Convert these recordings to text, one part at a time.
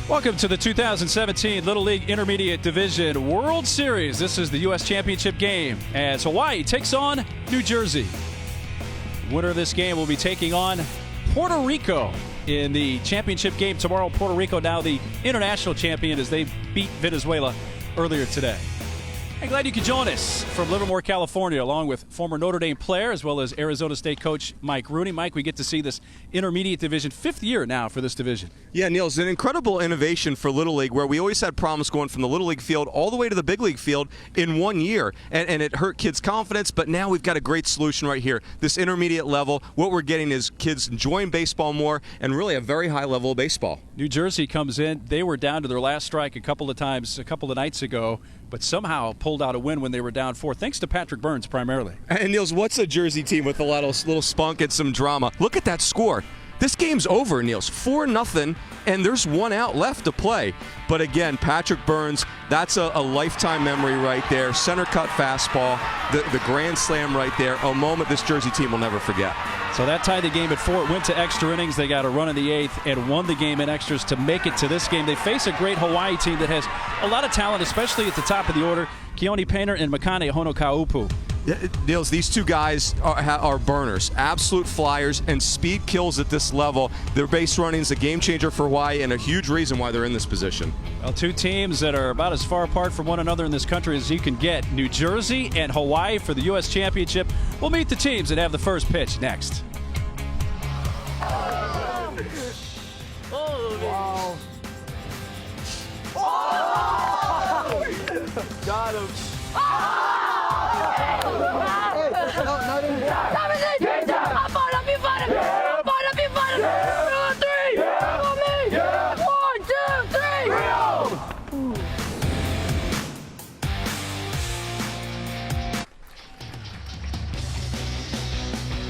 Welcome to the 2017 Little League Intermediate Division World Series. This is the U.S. Championship game as Hawaii takes on New Jersey. Winner of this game will be taking on Puerto Rico in the championship game tomorrow. Puerto Rico now the international champion as they beat Venezuela earlier today. I'm glad you could join us from Livermore, California, along with former Notre Dame player as well as Arizona State coach Mike Rooney. Mike, we get to see this intermediate division, fifth year now for this division. Yeah, Neil, it's an incredible innovation for Little League where we always had problems going from the Little League field all the way to the Big League field in 1 year. And it hurt kids' confidence, but now we've got a great solution right here. This intermediate level, what we're getting is kids enjoying baseball more and really a very high level of baseball. New Jersey comes in. They were down to their last strike a couple of nights ago, but somehow pulled out a win when they were down 4, thanks to Patrick Burns primarily. And Niels, what's a Jersey team with a little spunk and some drama? Look at that score. This game's over, Niels. 4-0, and there's 1 out left to play. But again, Patrick Burns, that's a lifetime memory right there. Center cut fastball, the grand slam right there. A moment this Jersey team will never forget. So that tied the game at 4. It went to extra innings. They got a run in the 8th and won the game in extras to make it to this game. They face a great Hawaii team that has a lot of talent, especially at the top of the order. Keone Painter and Makane Honokaupu. Niels, these two guys are burners, absolute flyers, and speed kills at this level. Their base running is a game changer for Hawaii and a huge reason why they're in this position. Well, two teams that are about as far apart from one another in this country as you can get. New Jersey and Hawaii for the U.S. Championship. We'll meet the teams that have the first pitch next. Wow. Got him.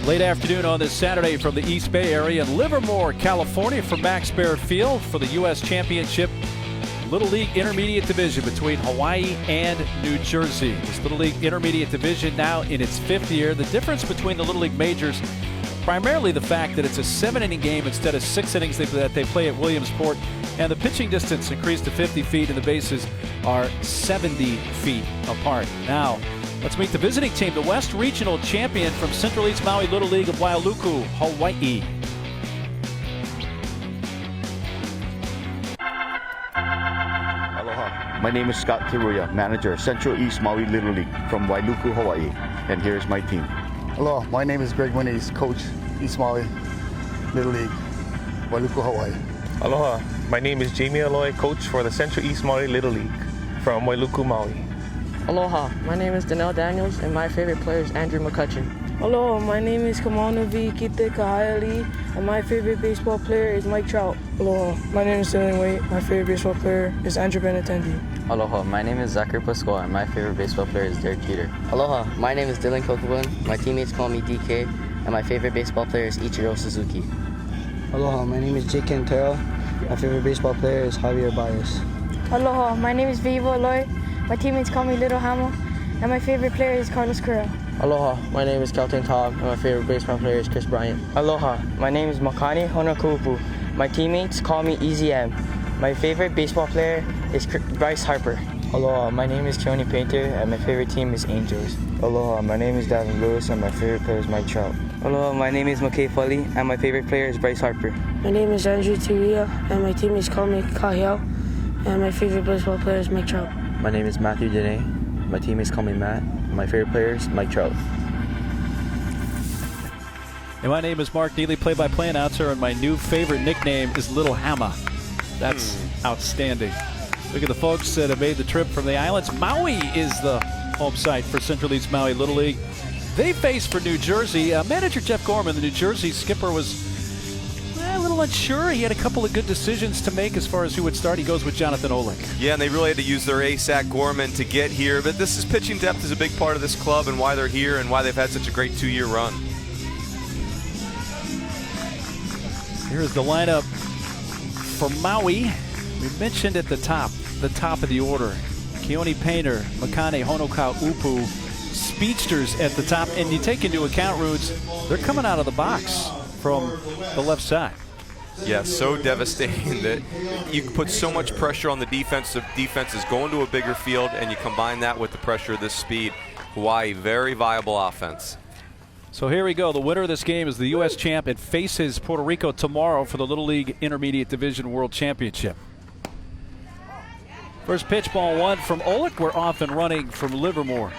Late afternoon on this Saturday from the East Bay area in Livermore, California for Max Baer Field for the U.S. Championship Little League Intermediate Division between Hawaii and New Jersey. This Little League Intermediate Division now in its 5th year. The difference between the Little League Majors, primarily the fact that it's a 7-inning game instead of 6 innings that they play at Williamsport, and the pitching distance increased to 50 feet and the bases are 70 feet apart. Now, let's meet the visiting team, the West Regional Champion from Central East Maui Little League of Wailuku, Hawaii. Aloha, my name is Scott Teruya, manager, Central East Maui Little League from Wailuku, Hawaii, and here's my team. Hello, my name is Greg Winnies, coach, East Maui Little League, Wailuku, Hawaii. Aloha, my name is Jamie Aloy, coach for the Central East Maui Little League from Wailuku, Maui. Aloha, my name is Danelle Daniels, and my favorite player is Andrew McCutcheon. Aloha, my name is Kamaunavi Kite Kahayali, and my favorite baseball player is Mike Trout. Aloha, my name is Dylan Waite. My favorite baseball player is Andrew Benintendi. Aloha, my name is Zachary Pascual, and my favorite baseball player is Derek Jeter. Aloha, my name is Dylan Kokubun. My teammates call me DK, and my favorite baseball player is Ichiro Suzuki. Aloha, my name is Jake Cantero. My favorite baseball player is Javier Baez. Aloha, my name is Vivo Aloy. My teammates call me Little Hamo, and my favorite player is Carlos Correa. Aloha, my name is Kelton Taub, and my favorite baseball player is Chris Bryant. Aloha, my name is Makani Honokupu. My teammates call me Easy M. My favorite baseball player is Bryce Harper. Aloha, my name is Keone Painter, and my favorite team is Angels. Aloha, my name is Davin Lewis, and my favorite player is Mike Trout. Aloha, my name is McKay Foley, and my favorite player is Bryce Harper. My name is Andrew Tiria, and my teammates call me Kahiao, and my favorite baseball player is Mike Trout. My name is Matthew Dene. My teammates call me Matt. My favorite player is Mike Trout. And my name is Mark Neely, play-by-play announcer, and my new favorite nickname is Little Hammer. That's outstanding. Look at the folks that have made the trip from the islands. Maui is the home site for Central East Maui Little League. They face for New Jersey. Manager Jeff Gorman, the New Jersey skipper, was a little unsure. He had a couple of good decisions to make as far as who would start. He goes with Jonathan Olick. Yeah, and they really had to use their ace, Zach Gorman, to get here. But this is pitching depth is a big part of this club and why they're here and why they've had such a great 2-year run. Here's the lineup for Maui. We mentioned at the top of the order. Keone Painter, Makane Honokaupu, speedsters at the top. And you take into account, Roots, they're coming out of the box from the left side. Yeah, so devastating that you put so much pressure on the defense. The defense is going to a bigger field, and you combine that with the pressure of this speed. Hawaii, very viable offense. So here we go. The winner of this game is the U.S. champ and faces Puerto Rico tomorrow for the Little League Intermediate Division World Championship. First pitch, ball one from Oleg. We're off and running from Livermore.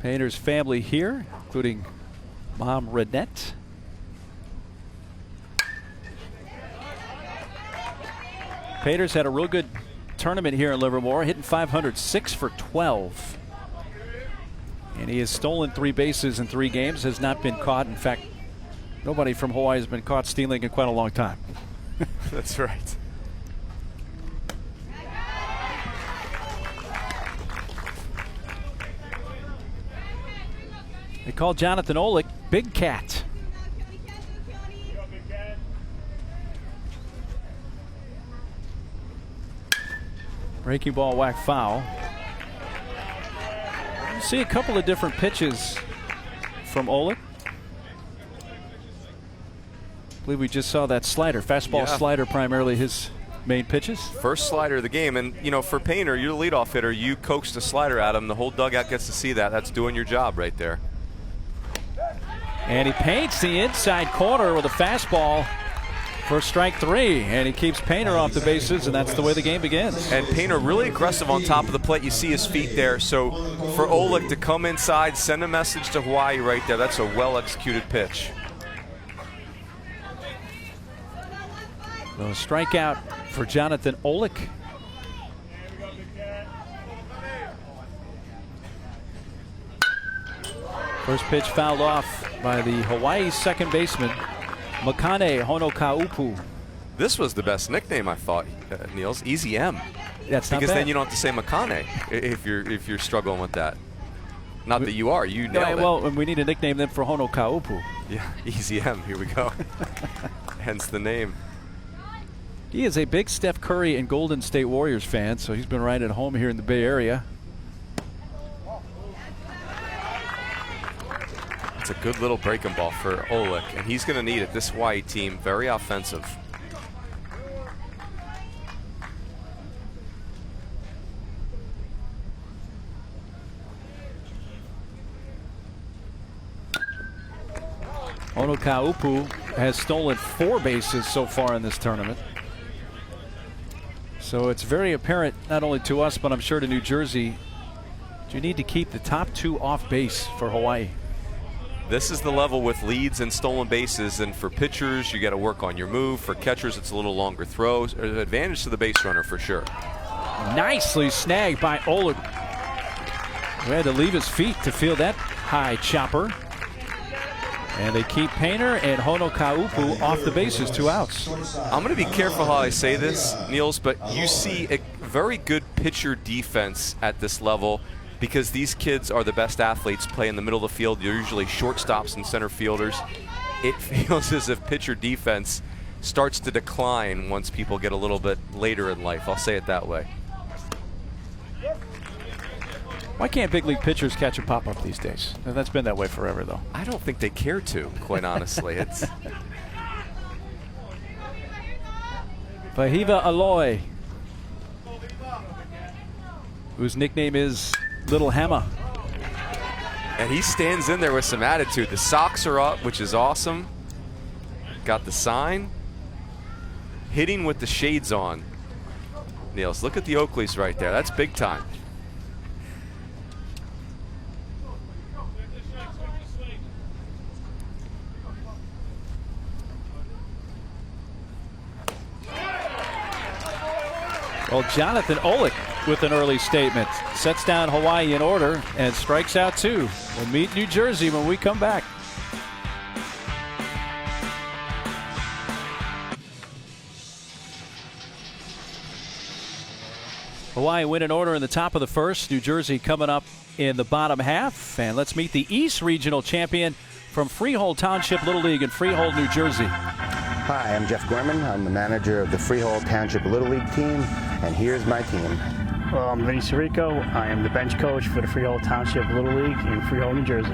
Painter's family here, including Mom Renette. Painter's had a real good tournament here in Livermore, hitting .500, 6 for 12. And he has stolen 3 bases in 3 games, has not been caught. In fact, nobody from Hawaii has been caught stealing in quite a long time. That's right. They call Jonathan Olick Big Cat. Breaking ball, whack foul. You see a couple of different pitches from Olick. I believe we just saw that slider. Fastball, slider, primarily his main pitches. First slider of the game. And, you know, for Painter, you're the leadoff hitter. You coaxed a slider at him. The whole dugout gets to see that. That's doing your job right there. And he paints the inside corner with a fastball for strike 3. And he keeps Painter off the bases, and that's the way the game begins. And Painter really aggressive on top of the plate. You see his feet there. So for Olick to come inside, send a message to Hawaii right there. That's a well-executed pitch. So a strikeout for Jonathan Olick. First pitch fouled off by the Hawaii second baseman, Makane Honokaupu. This was the best nickname, I thought, Niels. Easy M. That's not because bad. Then you don't have to say Makane if you're struggling with that. Not that you are. You nailed it. Well, we need a nickname then for Honokaupu. Yeah, Easy M. Here we go. Hence the name. He is a big Steph Curry and Golden State Warriors fan, so he's been right at home here in the Bay Area. It's a good little breaking ball for Olick, and he's going to need it. This Hawaii team, very offensive. Honokaupu has stolen 4 bases so far in this tournament. So it's very apparent, not only to us, but I'm sure to New Jersey, you need to keep the top 2 off base for Hawaii. This is the level with leads and stolen bases, and for pitchers, you got to work on your move. For catchers, it's a little longer throws. There's an advantage to the base runner for sure. Nicely snagged by Olick. He had to leave his feet to feel that high chopper. And they keep Painter and Honokaupu off the bases, 2 outs. I'm going to be careful how I say this, Niels, but you see a very good pitcher defense at this level because these kids are the best athletes, play in the middle of the field. They're usually shortstops and center fielders. It feels as if pitcher defense starts to decline once people get a little bit later in life. I'll say it that way. Why can't big league pitchers catch a pop-up these days? That's been that way forever, though. I don't think they care to, quite honestly. It's Fahiva Aloy, whose nickname is Little Hammer. And he stands in there with some attitude. The socks are up, which is awesome. Got the sign. Hitting with the shades on. Niels, look at the Oakleys right there. That's big time. Well, Jonathan Olick with an early statement. Sets down Hawaii in order and strikes out 2. We'll meet New Jersey when we come back. Hawaii win in order in the top of the first. New Jersey coming up in the bottom half. And let's meet the East Regional Champion from Freehold Township Little League in Freehold, New Jersey. Hi, I'm Jeff Gorman. I'm the manager of the Freehold Township Little League team, and here's my team. Well, I'm Vinny Sirico. I am the bench coach for the Freehold Township Little League in Freehold, New Jersey.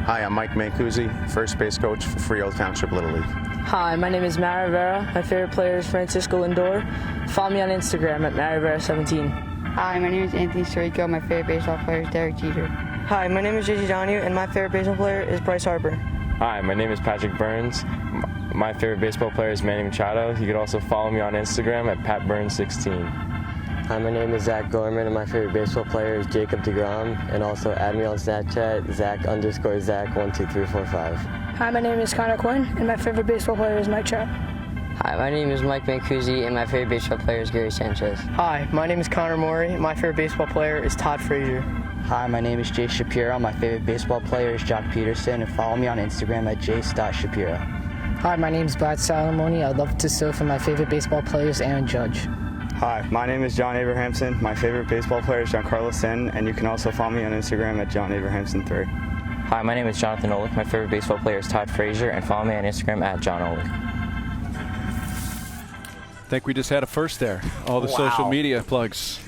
Hi, I'm Mike Mancusi, first base coach for Freehold Township Little League. Hi, my name is Mara Rivera. My favorite player is Francisco Lindor. Follow me on Instagram at MaraRivera17. Hi, my name is Anthony Sirico. My favorite baseball player is Derek Jeter. Hi, my name is JJ Donahue, and my favorite baseball player is Bryce Harper. Hi, my name is Patrick Burns. My favorite baseball player is Manny Machado. You can also follow me on Instagram at PatBurns16. Hi, my name is Zach Gorman, and my favorite baseball player is Jacob deGrom. And also add me on Snapchat, Zach_Zach12345. Hi, my name is Connor Quinn, and my favorite baseball player is Mike Trout. Hi, my name is Mike Mancusi, and my favorite baseball player is Gary Sanchez. Hi, my name is Connor Morey. My favorite baseball player is Todd Frazier. Hi, my name is Jay Shapiro. My favorite baseball player is Jock Peterson, and follow me on Instagram at jace.shapiro. Hi, my name is Brad Salamoni. I'd love to surf, and my favorite baseball player is Aaron Judge. Hi, my name is John Abrahamson. My favorite baseball player is Giancarlo Stanton, and you can also follow me on Instagram at JohnAbrahamson3. Hi, my name is Jonathan Olick. My favorite baseball player is Todd Frazier, and follow me on Instagram at John Olick. I think we just had a first there. All the social media plugs.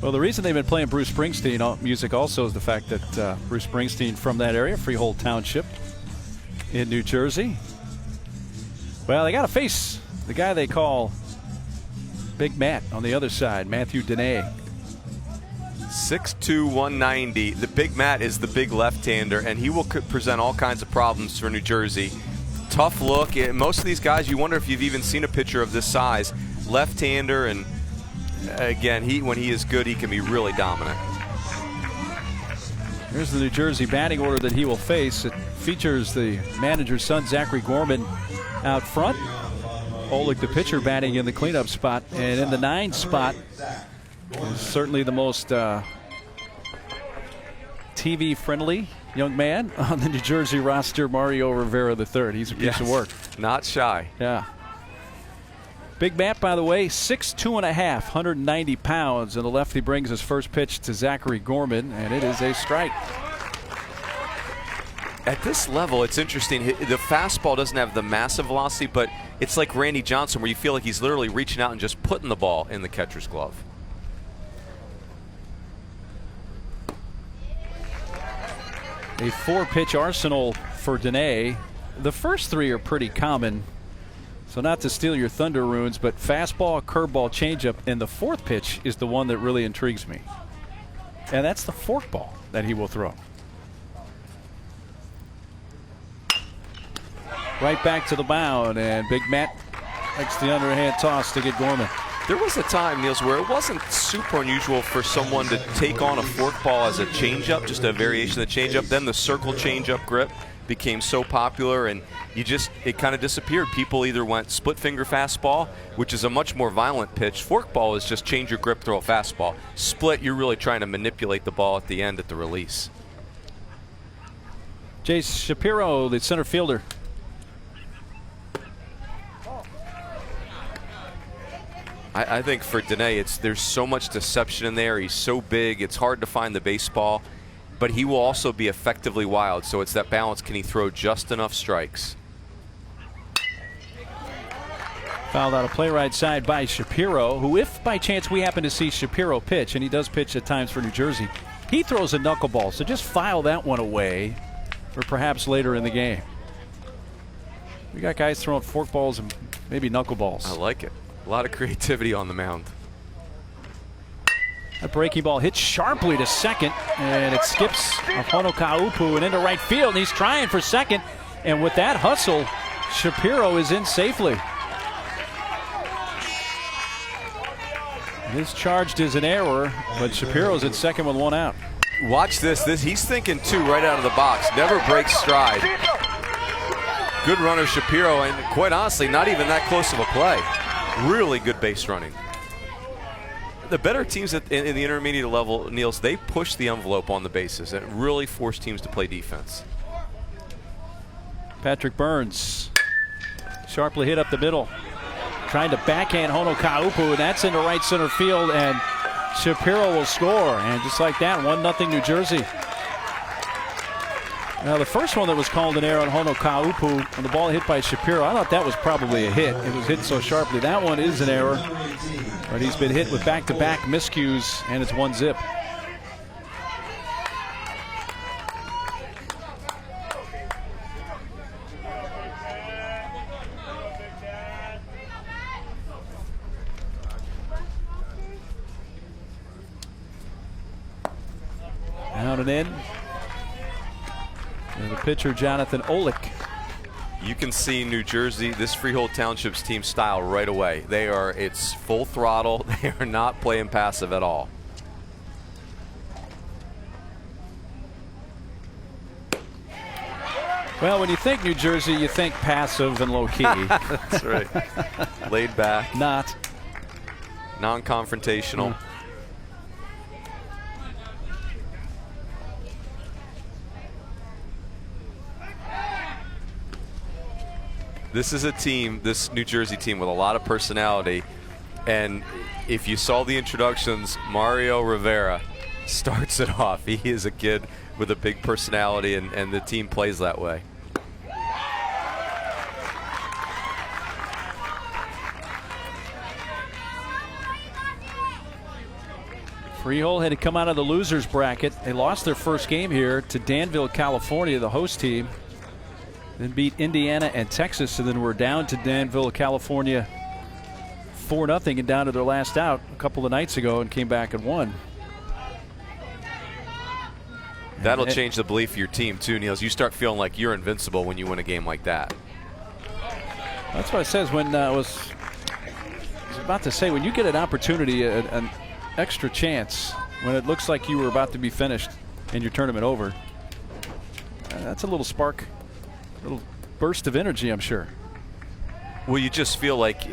Well, the reason they've been playing Bruce Springsteen music also is the fact that Bruce Springsteen from that area, Freehold Township in New Jersey. Well, they got to face the guy they call Big Matt on the other side, Matthew Dene. 6'2", 190. The Big Matt is the big left-hander, and he will present all kinds of problems for New Jersey. Tough look. Most of these guys, you wonder if you've even seen a picture of this size. Left-hander, and again, when he is good, he can be really dominant. Here's the New Jersey batting order that he will face. It features the manager's son, Zachary Gorman, out front. Olick, the pitcher, batting in the cleanup spot. And in the 9 spot is certainly the most TV-friendly young man on the New Jersey roster, Mario Rivera III. He's a piece of work. Not shy. Yeah. Big Matt, by the way, 6'2.5", 190 pounds. And the lefty brings his first pitch to Zachary Gorman, and it is a strike. At this level, it's interesting. The fastball doesn't have the massive velocity, but it's like Randy Johnson, where you feel like he's literally reaching out and just putting the ball in the catcher's glove. A 4-pitch arsenal for Dene. The first 3 are pretty common, so not to steal your thunder, Runes, but fastball, curveball, changeup, and the 4th pitch is the one that really intrigues me. And that's the forkball that he will throw. Right back to the mound, and Big Matt makes the underhand toss to get Gorman. There was a time, Niels, where it wasn't super unusual for someone to take on a forkball as a changeup, just a variation of the changeup. Then the circle changeup grip became so popular, and it kind of disappeared. People either went split finger fastball, which is a much more violent pitch. Forkball is just change your grip, throw a fastball. Split, you're really trying to manipulate the ball at the end at the release. Jace Shapiro, the center fielder. I think for Dene, there's so much deception in there. He's so big, it's hard to find the baseball, but he will also be effectively wild. So it's that balance. Can he throw just enough strikes? Fouled out a play right side by Shapiro, who, if by chance we happen to see Shapiro pitch, and he does pitch at times for New Jersey, he throws a knuckleball. So just file that one away for perhaps later in the game. We got guys throwing forkballs and maybe knuckleballs. I like it. A lot of creativity on the mound. A breaking ball hits sharply to second, and it skips Hono Kaupu and into right field. And he's trying for second, and with that hustle, Shapiro is in safely. This charged is an error, but Shapiro's at second with 1 out. Watch this. He's thinking 2 right out of the box. Never breaks stride. Good runner, Shapiro, and quite honestly, not even that close of a play. Really good base running. The better teams in the intermediate level, Niels, they push the envelope on the bases and really force teams to play defense. Patrick Burns sharply hit up the middle, trying to backhand Hono Kaupu, and that's into right center field, and Shapiro will score. And just like that, 1-0 New Jersey. Now, the first one that was called an error on Hono Kaupu, and the ball hit by Shapiro, I thought that was probably a hit. It was hit so sharply. That one is an error, but he's been hit with back-to-back miscues, and it's 1-0. Down and in. And the pitcher, Jonathan Olick. You can see New Jersey, this Freehold Township's team style right away. It's full throttle. They are not playing passive at all. Well, when you think New Jersey, you think passive and low-key. That's right. Laid back. Not. Non-confrontational. This is a team, this New Jersey team, with a lot of personality. And if you saw the introductions, Mario Rivera starts it off. He is a kid with a big personality, and the team plays that way. Freehold had to come out of the losers bracket. They lost their first game here to Danville, California, the host team. Then beat Indiana and Texas, and then we're down to Danville, California 4-0 and down to their last out a couple of nights ago and came back and won. That'll change the belief of your team too, Niels. You start feeling like you're invincible when you win a game like that. That's what it says when I was about to say, when you get an opportunity, an extra chance, when it looks like you were about to be finished and your tournament over, that's a little spark. A little burst of energy, I'm sure. Well, you just feel like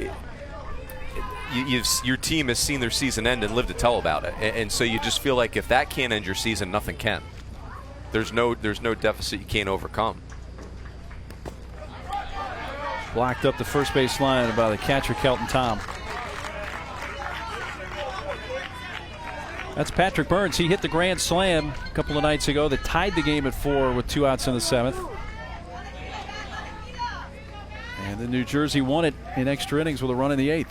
your team has seen their season end and lived to tell about it, and so you just feel like if that can't end your season, nothing can. There's no deficit you can't overcome. Blocked up the first base line by the catcher, Kelton Tom. That's Patrick Burns. He hit the grand slam a couple of nights ago that tied the game at 4 with 2 outs in the 7th. And then New Jersey won it in extra innings with a run in the 8th.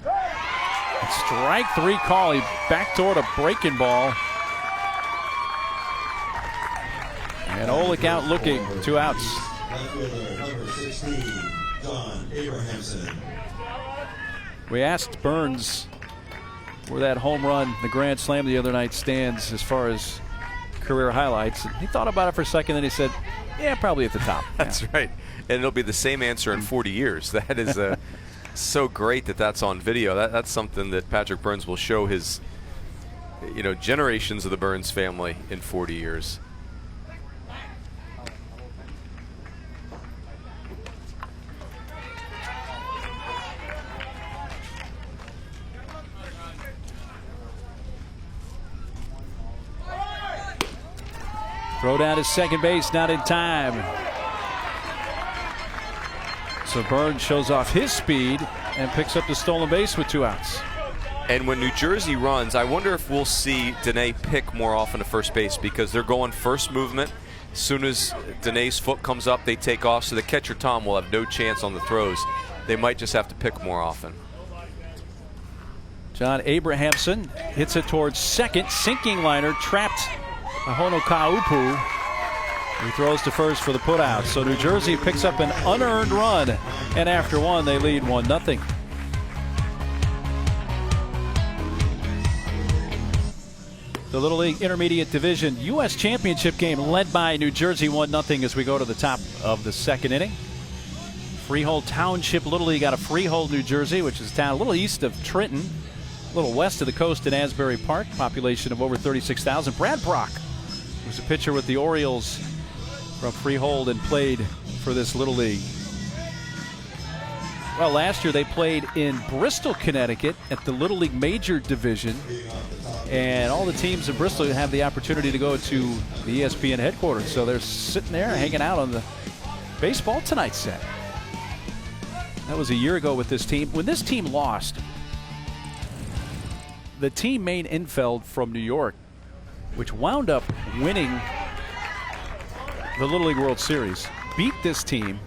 And strike 3 call. He backdoored a breaking ball. And Olick out looking. 2 outs. We asked Burns where that home run, the grand slam the other night, stands as far as career highlights. And he thought about it for a second, then he said, yeah, probably at the top. That's right. And it'll be the same answer in 40 years. That is so great that that's on video. That's something that Patrick Burns will show his, generations of the Burns family in 40 years. Throw down to second base, not in time. So Burns shows off his speed and picks up the stolen base with 2 outs. And when New Jersey runs, I wonder if we'll see Dene pick more often to first base, because they're going first movement. As soon as Dene's foot comes up, they take off, so the catcher Tom will have no chance on the throws. They might just have to pick more often. John Abrahamson hits it towards second. Sinking liner trapped Ahono Kaupu. He throws to first for the putout. So New Jersey picks up an unearned run, and after one, they lead 1-0. The Little League Intermediate Division U.S. Championship game led by New Jersey 1-0 as we go to the top of the second inning. Freehold Township Little League out of Freehold, New Jersey, which is a town a little east of Trenton, a little west of the coast in Asbury Park, population of over 36,000. Brad Brock was a pitcher with the Orioles from Freehold and played for this Little League. Well, last year they played in Bristol, Connecticut at the Little League Major Division. And all the teams in Bristol have the opportunity to go to the ESPN headquarters. So they're sitting there hanging out on the Baseball Tonight set. That was a year ago with this team. When this team lost, the team Maine Infeld from New York, which wound up winning the Little League World Series, beat this team.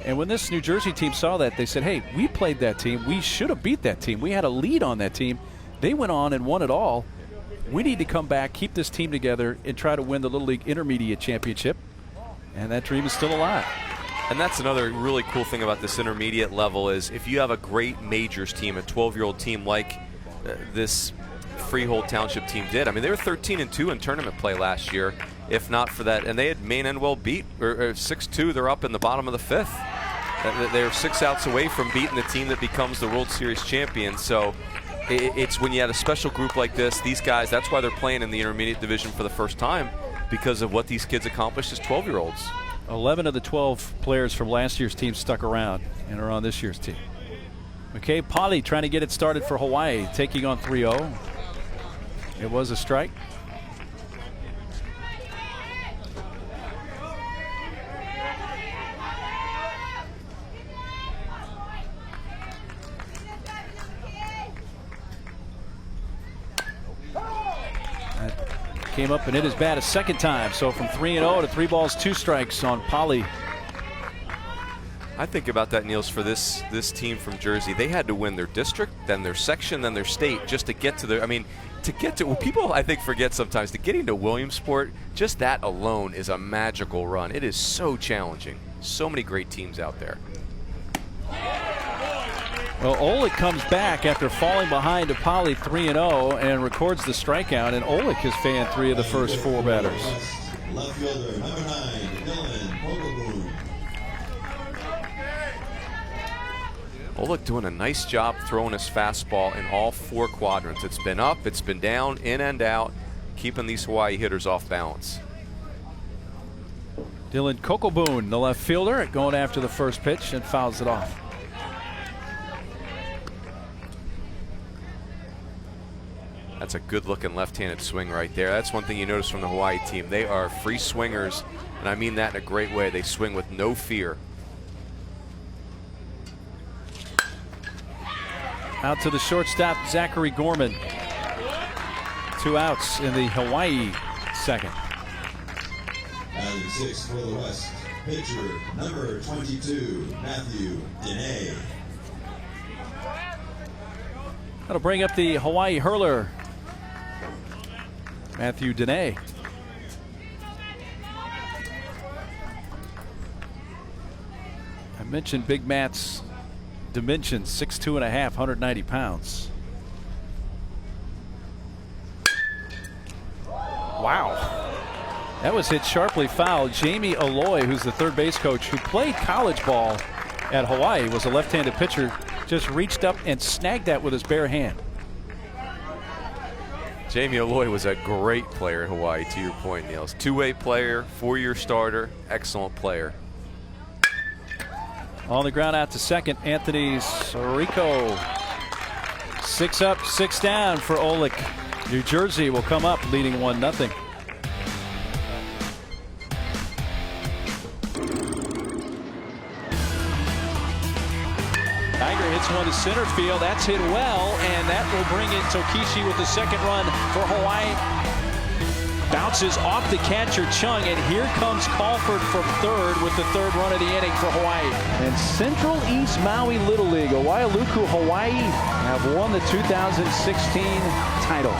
And when this New Jersey team saw that, they said, hey, we played that team. We should have beat that team. We had a lead on that team. They went on and won it all. We need to come back, keep this team together, and try to win the Little League Intermediate Championship. And that dream is still alive. And that's another really cool thing about this intermediate level is if you have a great majors team, a 12-year-old team like this Freehold Township team did. I mean, they were 13-2 in tournament play last year, if not for that. And they had Maine and well beat, or 6-2. They're up in the bottom of the 5th. They're 6 outs away from beating the team that becomes the World Series champion. So it's when you had a special group like this, these guys, that's why they're playing in the intermediate division for the first time, because of what these kids accomplished as 12-year-olds. 11 of the 12 players from last year's team stuck around and are on this year's team. McKay Polly trying to get it started for Hawaii, taking on 3-0. It was a strike. That came up and hit his bat a second time. So from 3-0 to 3 balls, 2 strikes on Polly. I think about that, Niels, for this team from Jersey. They had to win their district, then their section, then their state, just to get to the, I mean, to get to, people I think forget sometimes, to getting to Williamsport, just that alone is a magical run. It is so challenging. So many great teams out there. Well, Olick comes back after falling behind to Polly 3-0 and records the strikeout, and Olick has fanned 3 of the first 4 batters. Left fielder, number 9, Dylan Kokoboon. Olick doing a nice job throwing his fastball in all 4 quadrants. It's been up, it's been down, in and out, keeping these Hawaii hitters off balance. Dylan Kokoboon, the left fielder, going after the first pitch and fouls it off. That's a good-looking left-handed swing right there. That's one thing you notice from the Hawaii team. They are free swingers, and I mean that in a great way. They swing with no fear. Out to the shortstop, Zachary Gorman. 2 outs in the Hawaii second. Batting 6 for the West, pitcher number 22, Matthew Dene. That'll bring up the Hawaii hurler, Matthew Dene. I mentioned Big Matt's dimensions, 6'2.5", 190 pounds. Wow. That was hit sharply foul. Jamie Aloy, who's the third base coach who played college ball at Hawaii, was a left-handed pitcher, just reached up and snagged that with his bare hand. Jamie Aloy was a great player at Hawaii, to your point, Niels. 2-way player, 4-year starter, excellent player. On the ground out to second, Anthony Sorico. 6 up, 6 down for Olick. New Jersey will come up leading 1-0. Tiger hits one to center field. That's hit well, and that will bring in Tokishi with the second run for Hawaii. Bounces off the catcher Chung, and here comes Crawford from third with the third run of the inning for Hawaii. And Central East Maui Little League, Wailuku, Hawaii, have won the 2016 title.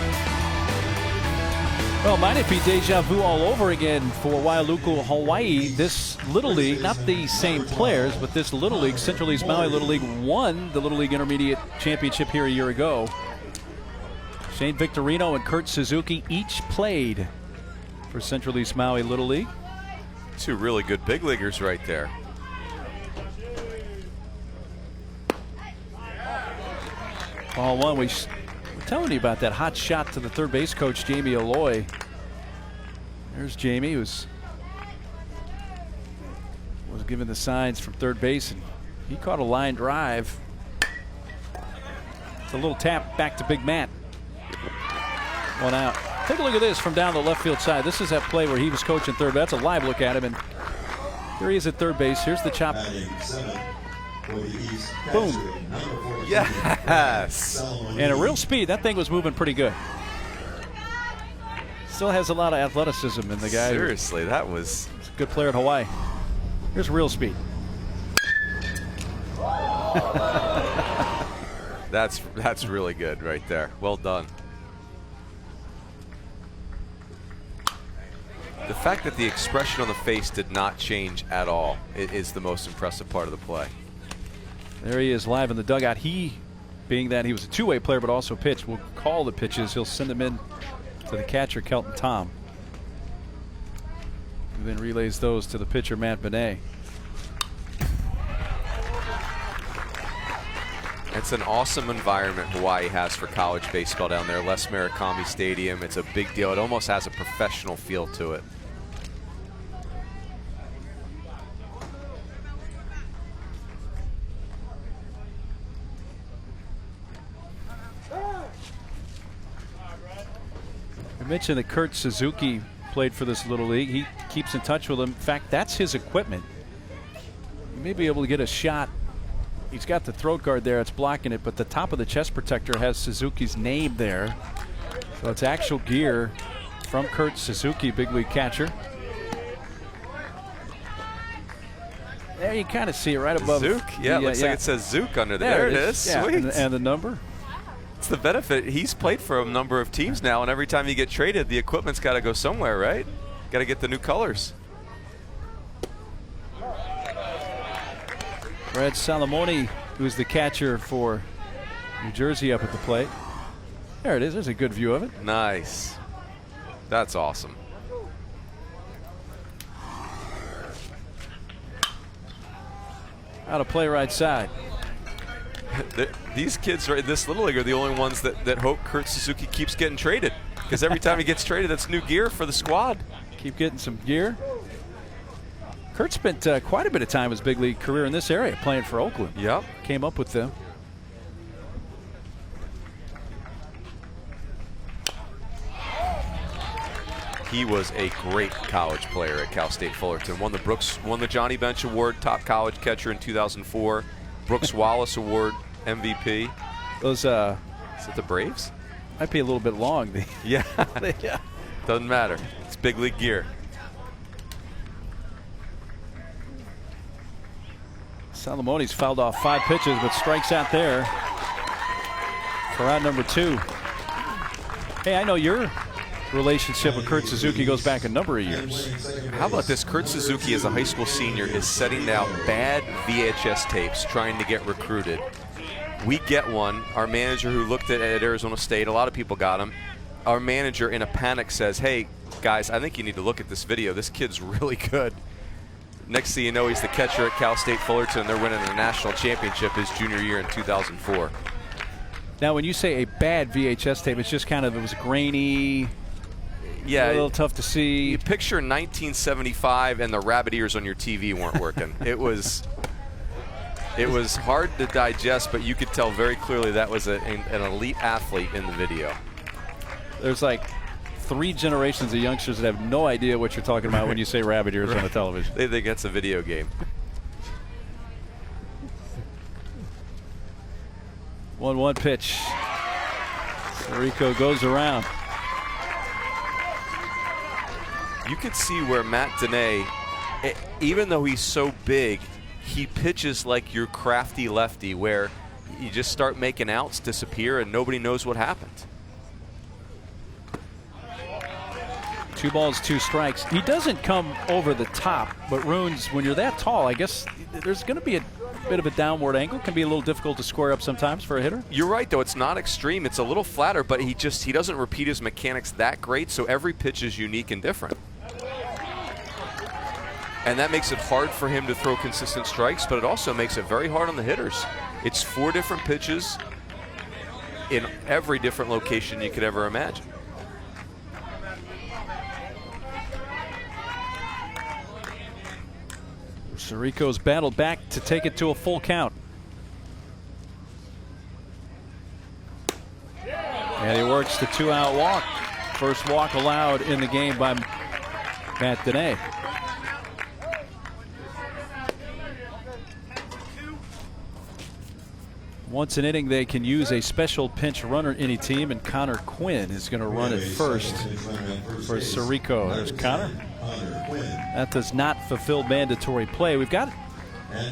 Well, might it be deja vu all over again for Wailuku, Hawaii? This Little League, not the same players, but this Little League, Central East Maui Little League, won the Little League Intermediate Championship here a year ago. Shane Victorino and Kurt Suzuki each played for Central East Maui Little League. 2 really good big leaguers right there. Ball 1. We're telling you about that hot shot to the third base coach, Jamie Aloy. There's Jamie, who was given the signs from third base, and he caught a line drive. It's a little tap back to Big Matt. 1 out. Take a look at this from down the left field side. This is that play where he was coaching third. That's a live look at him, and here he is at third base. Here's the chop. Boom. Yes. And a real speed. That thing was moving pretty good. Still has a lot of athleticism in the guy. Seriously, that was a good player at Hawaii. Here's real speed. That's really good right there. Well done. The fact that the expression on the face did not change at all is the most impressive part of the play. There he is live in the dugout. He being that he was a two-way player but also pitched, will call the pitches. He'll send them in to the catcher, Kelton Tom, who then relays those to the pitcher, Matt Benet. It's an awesome environment Hawaii has for college baseball down there. Les Murakami Stadium. It's a big deal. It almost has a professional feel to it. I mentioned that Kurt Suzuki played for this Little League. He keeps in touch with him. In fact, that's his equipment. You may be able to get a shot. He's got the throat guard there. It's blocking it, but the top of the chest protector has Suzuki's name there. So it's actual gear from Kurt Suzuki, big league catcher. There you kind of see it right above. Zook? Yeah, it looks like it says Zook under there. There it is. Yeah, Sweet. And the number. It's the benefit. He's played for a number of teams now, and every time you get traded, the equipment's got to go somewhere, right? Got to get the new colors. Brad Salamoni, who's the catcher for New Jersey, up at the plate. There it is. There's a good view of it. Nice. That's awesome. Out of play right side. These kids in this Little League are the only ones that hope Kurt Suzuki keeps getting traded. Because every time he gets traded, that's new gear for the squad. Keep getting some gear. Kurt spent quite a bit of time his big league career in this area playing for Oakland. Yep. Came up with them. He was a great college player at Cal State Fullerton. Won the Johnny Bench Award, top college catcher in 2004. Brooks Wallace Award, MVP. Those is it the Braves? Might be a little bit long. Yeah. Yeah. Doesn't matter. It's big league gear. Salamoni's fouled off 5 pitches, but strikes out there for out number 2. Hey, I know your relationship with Kurt Suzuki goes back a number of years. How about this? Kurt Suzuki, as a high school senior, is setting down bad VHS tapes trying to get recruited. We get one. Our manager, who looked at Arizona State, a lot of people got him. Our manager, in a panic, says, hey, guys, I think you need to look at this video. This kid's really good. Next thing you know, he's the catcher at Cal State Fullerton. They're winning the national championship his junior year in 2004. Now, when you say a bad VHS tape, it's just kind of, it was grainy. Yeah, a little tough to see. You picture 1975 and the rabbit ears on your TV weren't working. It was hard to digest, but you could tell very clearly that was an elite athlete in the video. There's like 3 generations of youngsters that have no idea what you're talking about when you say rabbit ears on the television. They think that's a video game. 1-1 pitch. Rico goes around. You could see where Matt Dene, even though he's so big, he pitches like your crafty lefty, where you just start making outs disappear and nobody knows what happened. 2 balls, 2 strikes. He doesn't come over the top, but Runes, when you're that tall, I guess there's going to be a bit of a downward angle. Can be a little difficult to square up sometimes for a hitter. You're right, though. It's not extreme. It's a little flatter, but he doesn't repeat his mechanics that great, so every pitch is unique and different. And that makes it hard for him to throw consistent strikes, but it also makes it very hard on the hitters. It's 4 different pitches in every different location you could ever imagine. Sirico's battled back to take it to a full count. And he works the 2-out walk. First walk allowed in the game by Matt Dene. Once an inning, they can use a special pinch runner any team, and Connor Quinn is going to run it first for Sirico. There's Connor. That does not fulfill mandatory play. We've got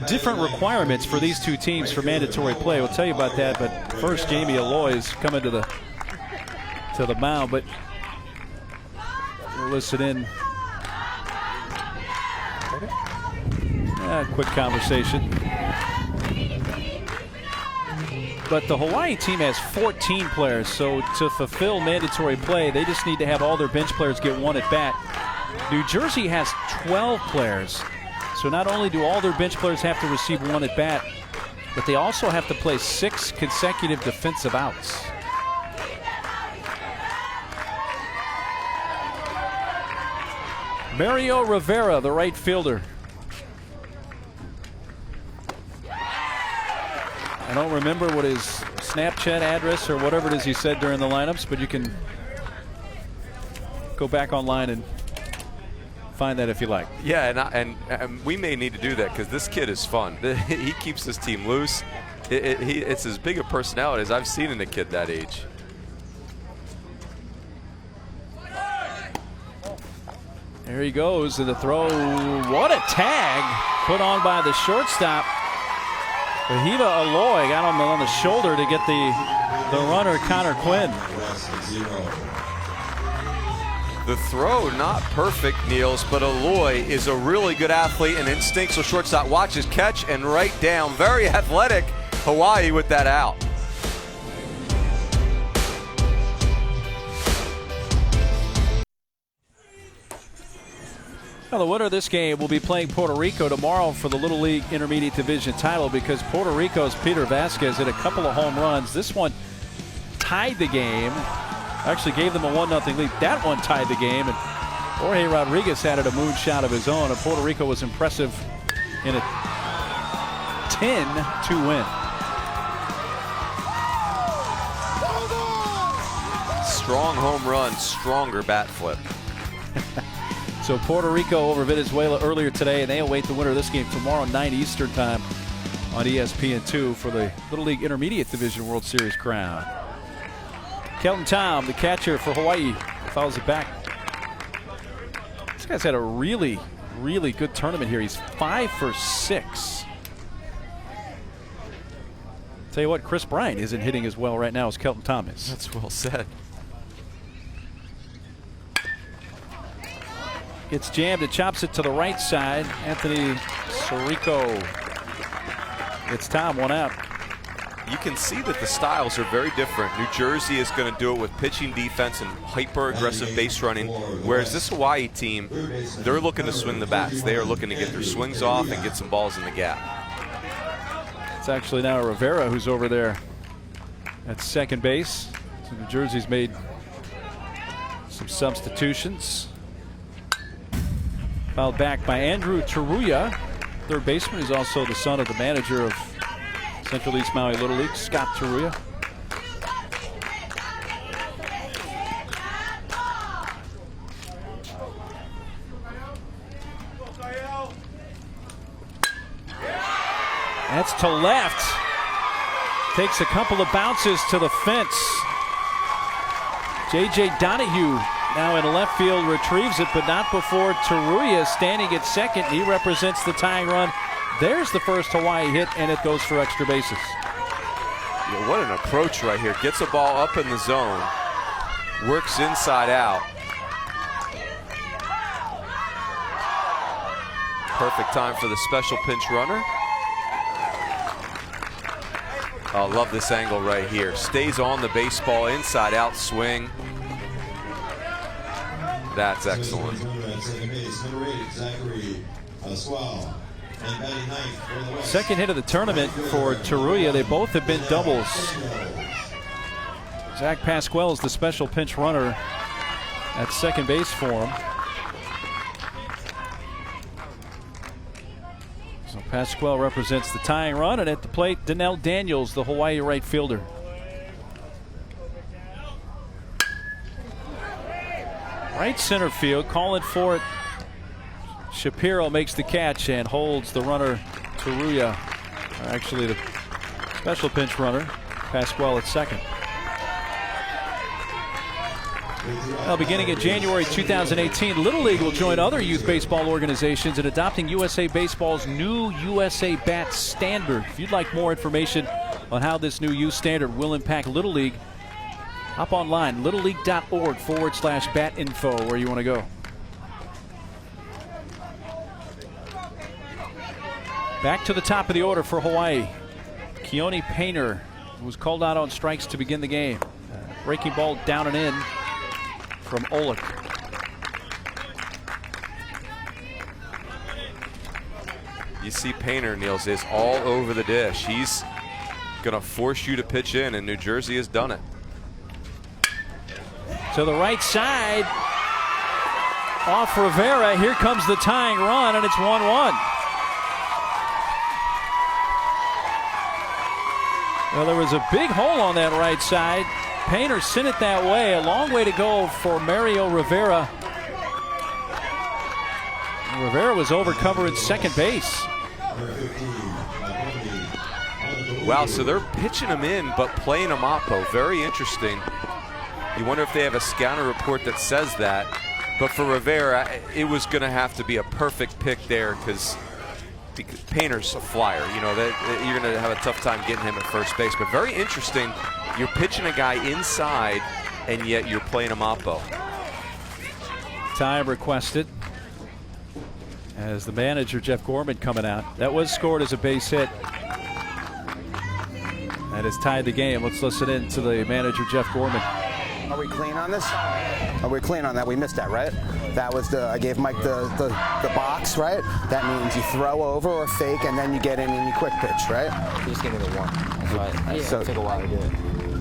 different requirements for these 2 teams for mandatory play. We'll tell you about that, but first Jamie Alloy is coming to the mound, but we'll listen in. Quick conversation. But the Hawaii team has 14 players, so to fulfill mandatory play, they just need to have all their bench players get one at bat. New Jersey has 12 players, so not only do all their bench players have to receive one at bat, but they also have to play 6 consecutive defensive outs. Mario Rivera, the right fielder. I don't remember what his Snapchat address or whatever it is he said during the lineups, but you can go back online and find that if you like. Yeah, and we may need to do that because this kid is fun. He keeps his team loose. It's as big a personality as I've seen in a kid that age. There he goes to the throw. What a tag put on by the shortstop. Hiva Aloy got him on the shoulder to get the runner, Connor Quinn. The throw not perfect, Niels, but Aloy is a really good athlete and instinctual shortstop. Watch his catch and right down. Very athletic Hawaii with that out. Well, the winner of this game will be playing Puerto Rico tomorrow for the Little League Intermediate Division title because Puerto Rico's Peter Vasquez hit a couple of home runs. This one tied the game. Actually gave them a 1-0 lead. That one tied the game, and Jorge Rodriguez had a moonshot of his own, and Puerto Rico was impressive in a 10-2 win. Strong home run, stronger bat flip. So Puerto Rico over Venezuela earlier today, and they await the winner of this game tomorrow 9 Eastern time on ESPN2 for the Little League Intermediate Division World Series crown. Kelton Tom, the catcher for Hawaii, fouls it back. This guy's had a really, really good tournament here. He's 5 for 6. Tell you what, Chris Bryant isn't hitting as well right now as Kelton Tom is. That's well said. Gets jammed, it chops it to the right side. Anthony Sorico. It's Tom, one out. You can see that the styles are very different. New Jersey is going to do it with pitching defense and hyper-aggressive base running, whereas this Hawaii team, they're looking to swing the bats. They are looking to get their swings off and get some balls in the gap. It's actually now Rivera who's over there at second base. So New Jersey's made some substitutions. Fouled back by Andrew Taruya, third baseman. He's also the son of the manager of Central East Maui Little League, Scott Taruya. That's to left. Takes a couple of bounces to the fence. J.J. Donahue now in left field retrieves it, but not before Taruya standing at second. He represents the tying run. There's the first Hawaii hit, and it goes for extra bases. Yeah, what an approach right here. Gets a ball up in the zone. Works inside out. Perfect time for the special pinch runner. I love this angle right here. Stays on the baseball, inside out swing. That's excellent. Second hit of the tournament for Taruya. They both have been doubles. Zach Pasquale is the special pinch runner at second base for him. So Pasquale represents the tying run, and at the plate, Donnell Daniels, the Hawaii right fielder. Right center field, calling for it. Shapiro makes the catch and holds the runner, Taruya. Actually, the special pinch runner, Pasquale at second. Well, beginning in January 2018, Little League will join other youth baseball organizations in adopting USA Baseball's new USA Bat standard. If you'd like more information on how this new youth standard will impact Little League, hop online, littleleague.org/bat info, where you want to go. Back to the top of the order for Hawaii. Keone Painter was called out on strikes to begin the game. Breaking ball down and in from Olick. You see Painter, Niels, is all over the dish. He's going to force you to pitch in, and New Jersey has done it. To the right side. Off Rivera. Here comes the tying run, and it's 1-1. Well, there was a big hole on that right side. Painter sent it that way. A long way to go for Mario Rivera. Rivera was over covering second base. Wow, so they're pitching him in, but playing him oppo. Very interesting. You wonder if they have a scouting report that says that. But for Rivera, it was going to have to be a perfect pick there because Painter's a flyer. You know, you're going to have a tough time getting him at first base. But very interesting. You're pitching a guy inside, and yet you're playing him oppo. Time requested as the manager, Jeff Gorman, coming out. That was scored as a base hit. That has tied the game. Let's listen in to the manager, Jeff Gorman. Are we clean on this? Are we clean on that? We missed that, right? That was I gave Mike the box, right? That means you throw over or fake, and then you get in and you quick pitch, right? He just gave me the one. So it took a while to do it.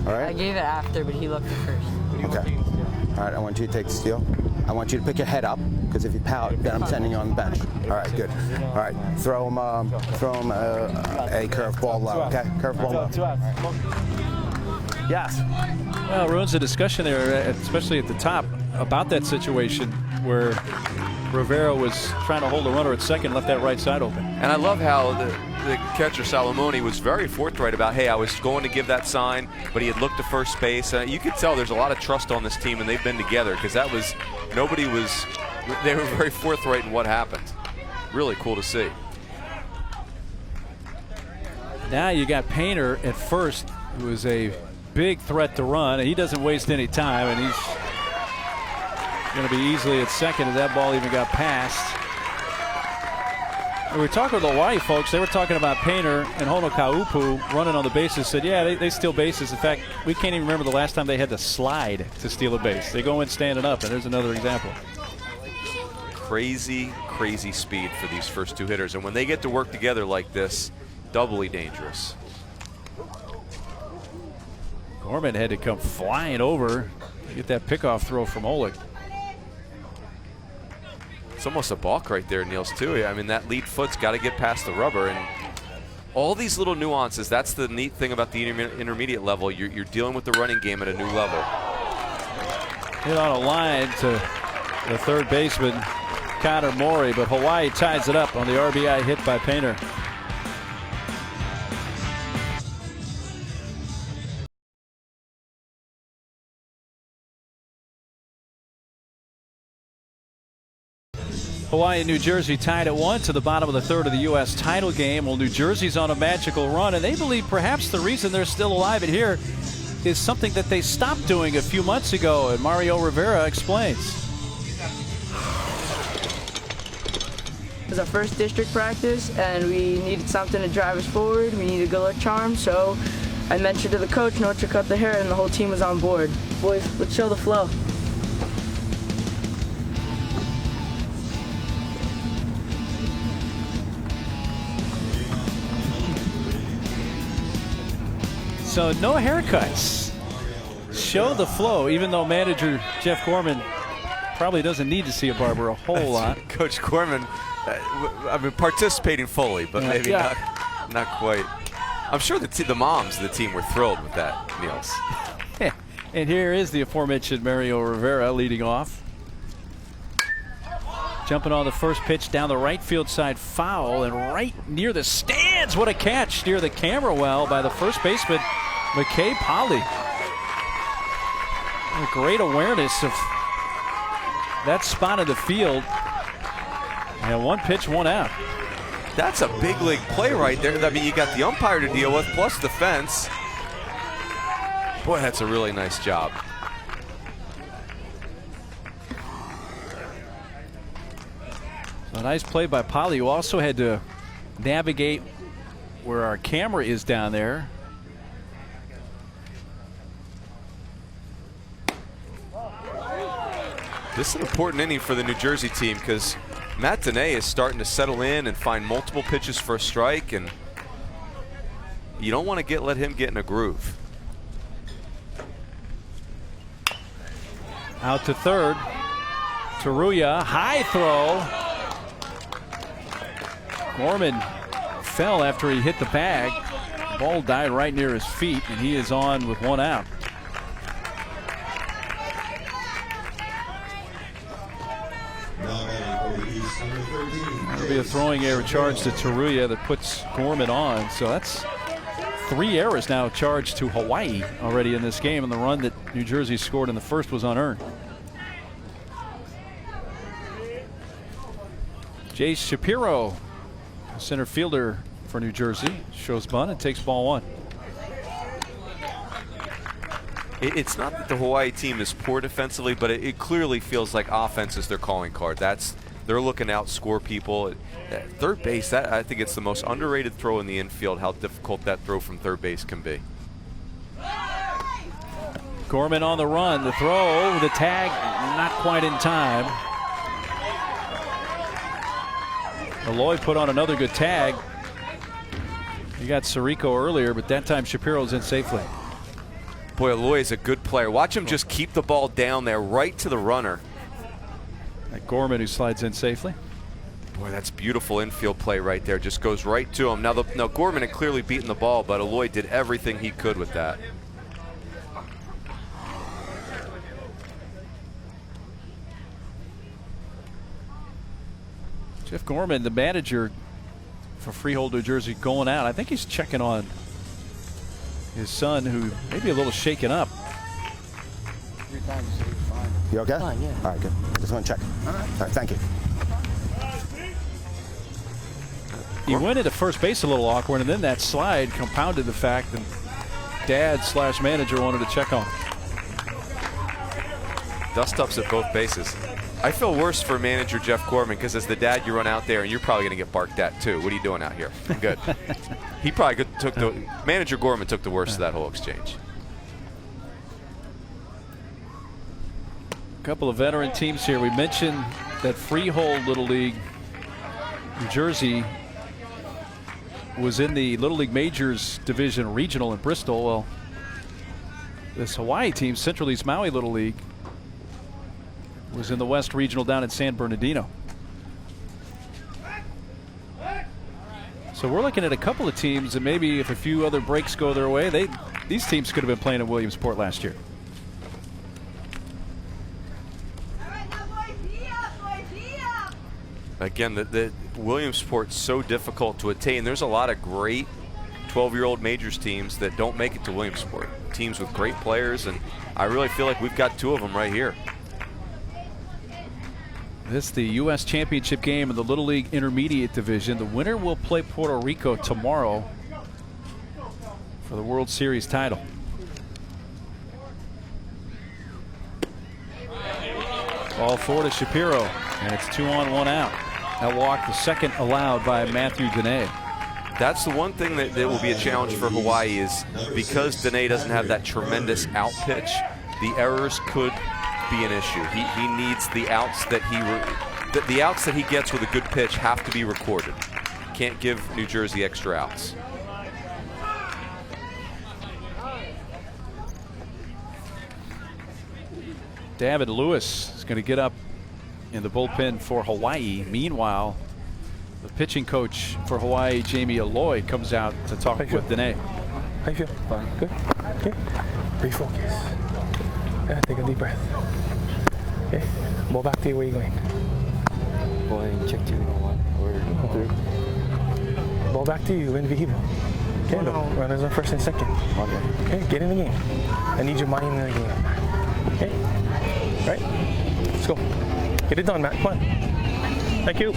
All right? I gave it after, but he looked at first. Okay. All right, I want you to take the steal. I want you to pick your head up, because if you pout, then I'm sending you on the bench. All right, good. All right, throw him a curveball low, okay? Curveball low. Yes. Well, it ruins the discussion there, especially at the top, about that situation where Rivera was trying to hold a runner at second, left that right side open. And I love how the catcher Salamone was very forthright about, hey, I was going to give that sign, but he had looked to first base. You could tell there's a lot of trust on this team, and they've been together because they were very forthright in what happened. Really cool to see. Now you got Painter at first, who is a big threat to run, and he doesn't waste any time, and he's going to be easily at second as that ball even got passed. We were talking with Hawaii folks. They were talking about Painter and Honokaupu running on the bases. Said, yeah, they steal bases. In fact, we can't even remember the last time they had to slide to steal a base. They go in standing up, and there's another example. Crazy, crazy speed for these first two hitters, and when they get to work together like this, doubly dangerous. Gorman had to come flying over to get that pickoff throw from Olick. It's almost a balk right there, Niels, too. I mean, that lead foot's got to get past the rubber, and all these little nuances, that's the neat thing about the intermediate level. You're dealing with the running game at a new level. Hit on a line to the third baseman, Connor Morey, but Hawaii ties it up on the RBI hit by Painter. Hawaii and New Jersey tied at 1 to the bottom of the third of the U.S. title game. Well, New Jersey's on a magical run, and they believe perhaps the reason they're still alive in here is something that they stopped doing a few months ago, and Mario Rivera explains. It was our first district practice, and we needed something to drive us forward. We needed a good luck charm, so I mentioned to the coach, no to cut the hair, and the whole team was on board. Boys, let's show the flow. So no haircuts. Show the flow, even though manager Jeff Gorman probably doesn't need to see a barber a whole lot. Coach Gorman, I mean, participating fully, but maybe not quite. I'm sure the moms of the team were thrilled with that, Niels. And here is the aforementioned Mario Rivera leading off. Jumping on the first pitch down the right field side, foul, and right near the stands. What a catch near the camera well by the first baseman, McKay Polly. A great awareness of that spot in the field. And one pitch, one out. That's a big league play right there. I mean, you got the umpire to deal with, plus the fence. Boy, that's a really nice job. A nice play by Polly, who also had to navigate where our camera is down there This is an important inning for the New Jersey team because Matt Dene is starting to settle in and find multiple pitches for a strike, and you don't want to let him get in a groove. Out to third. Taruya, high throw. Gorman fell after he hit the bag. Ball died right near his feet, and he is on with 1 out. That'll be a throwing error charge to Taruya that puts Gorman on. So that's 3 errors now charged to Hawaii already in this game, and the run that New Jersey scored in the first was unearned. Jace Shapiro, center fielder for New Jersey, shows bunt and takes ball 1. It's not that the Hawaii team is poor defensively, but it clearly feels like offense is their calling card. They're looking to outscore people. At third base, I think it's the most underrated throw in the infield, how difficult that throw from third base can be. Gorman on the run, the throw, the tag, not quite in time. Aloy put on another good tag. He got Sirico earlier, but that time Shapiro's in safely. Boy, Aloy is a good player. Watch him just keep the ball down there right to the runner. That Gorman who slides in safely. Boy, that's beautiful infield play right there. Just goes right to him. Now Gorman had clearly beaten the ball, but Aloy did everything he could with that. Jeff Gorman, the manager for Freehold, New Jersey, going out. I think he's checking on his son, who may be a little shaken up. You okay? Fine, yeah. All right, good. I just want to check. All right, thank you. He went into first base a little awkward, and then that slide compounded the fact that dad/manager wanted to check on him. Dust ups at both bases. I feel worse for manager Jeff Gorman because as the dad, you run out there and you're probably going to get barked at too. What are you doing out here? I'm good. He probably manager Gorman took the worst of that whole exchange. A couple of veteran teams here. We mentioned that Freehold Little League, New Jersey, was in the Little League Majors Division Regional in Bristol. Well, this Hawaii team, Central East Maui Little League, was in the West Regional down in San Bernardino. So we're looking at a couple of teams, and maybe if a few other breaks go their way, these teams could have been playing in Williamsport last year. Again, the Williamsport's so difficult to attain. There's a lot of great 12-year-old majors teams that don't make it to Williamsport. Teams with great players, and I really feel like we've got 2 of them right here. This is the U.S. Championship game in the Little League Intermediate Division. The winner will play Puerto Rico tomorrow for the World Series title. Ball 4 to Shapiro, and it's 2 on 1 out. That walk, the second allowed by Matthew Dene. That's the one thing that will be a challenge for Hawaii is because Dene doesn't have that tremendous out pitch, the errors could be an issue. He needs the outs that the outs that he gets with a good pitch have to be recorded. Can't give New Jersey extra outs. David Lewis is going to get up in the bullpen for Hawaii. Meanwhile, the pitching coach for Hawaii, Jamie Aloy, comes out to talk with Dene. How you feel? Fine. Good. Okay. Refocus. Yeah, take a deep breath. Okay. Ball back to you. Where are you going? Ball in check 2 or 3. Ball back to you in Vihivo. Okay, no. Runners on first and second. Okay, get in the game. I need your money in the game. Okay? Right? Let's go. Get it done, Matt. Come on. Thank you.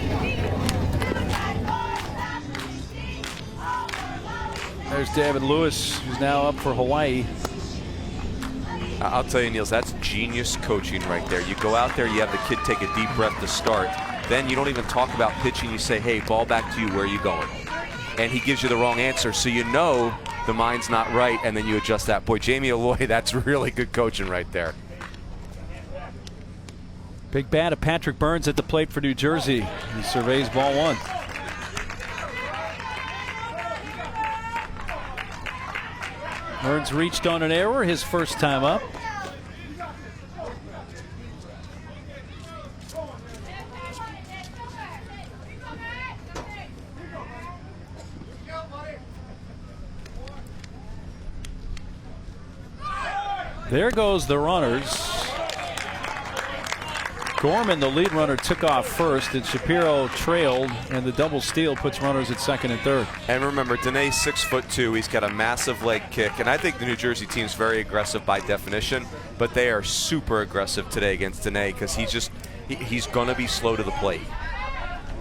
There's David Lewis, who's now up for Hawaii. I'll tell you, Niels, that's genius coaching right there. You go out there, you have the kid take a deep breath to start. Then you don't even talk about pitching. You say, hey, ball back to you. Where are you going? And he gives you the wrong answer. So you know the mind's not right, and then you adjust that. Boy, Jamie Aloy, that's really good coaching right there. Big bat of Patrick Burns at the plate for New Jersey. He surveys ball one. Burns reached on an error his first time up. There goes the runners. Gorman, the lead runner, took off first, and Shapiro trailed, and the double steal puts runners at second and third. And remember, Danae's 6'2". He's got a massive leg kick, and I think the New Jersey team's very aggressive by definition, but they are super aggressive today against Danae because he's going to be slow to the plate.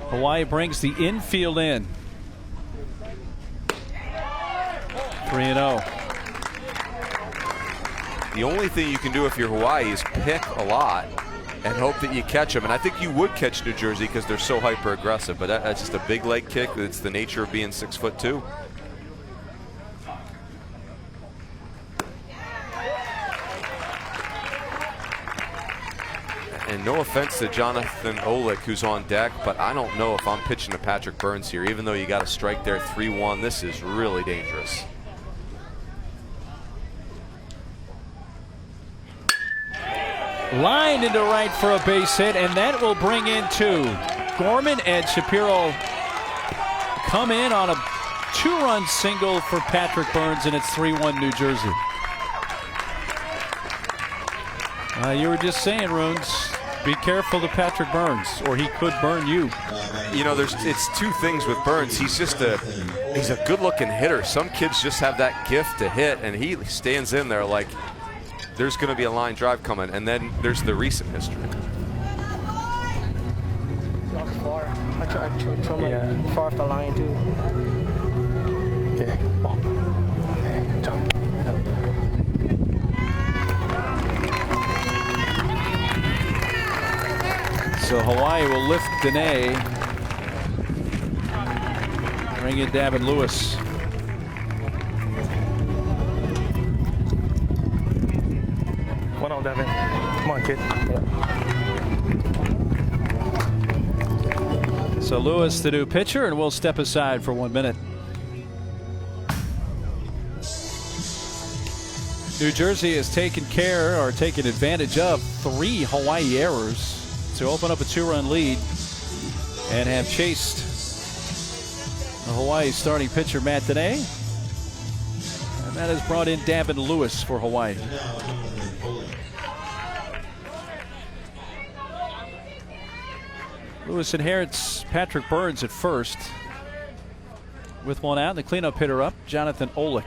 Hawaii brings the infield in. 3-0. The only thing you can do if you're Hawaii is pick a lot and hope that you catch them. And I think you would catch New Jersey because they're so hyper aggressive. But that's just a big leg kick. It's the nature of being 6'2". And no offense to Jonathan Olick, who's on deck, but I don't know if I'm pitching to Patrick Burns here. Even though you got a strike there, 3-1, this is really dangerous. Lined into right for a base hit, and that will bring in two. Gorman and Shapiro come in on a 2-run single for Patrick Burns, and it's 3-1 New Jersey. You were just saying, Runes, be careful to Patrick Burns, or he could burn you. You know, it's two things with Burns. He's a good-looking hitter. Some kids just have that gift to hit, and he stands in there like there's going to be a line drive coming, and then there's the recent history. Far. I tried to far off the line too. Okay. Ball. Okay. Jump. So Hawaii will lift Danae. Bring in Davin Lewis. One out, Davin. Come on, kid. So Lewis, the new pitcher, and we'll step aside for 1 minute. New Jersey has taken advantage of 3 Hawaii errors to open up a 2-run lead and have chased the Hawaii starting pitcher Matt Danae, and that has brought in Davin Lewis for Hawaii. Lewis inherits Patrick Burns at first with one out, and the cleanup hitter up, Jonathan Olick.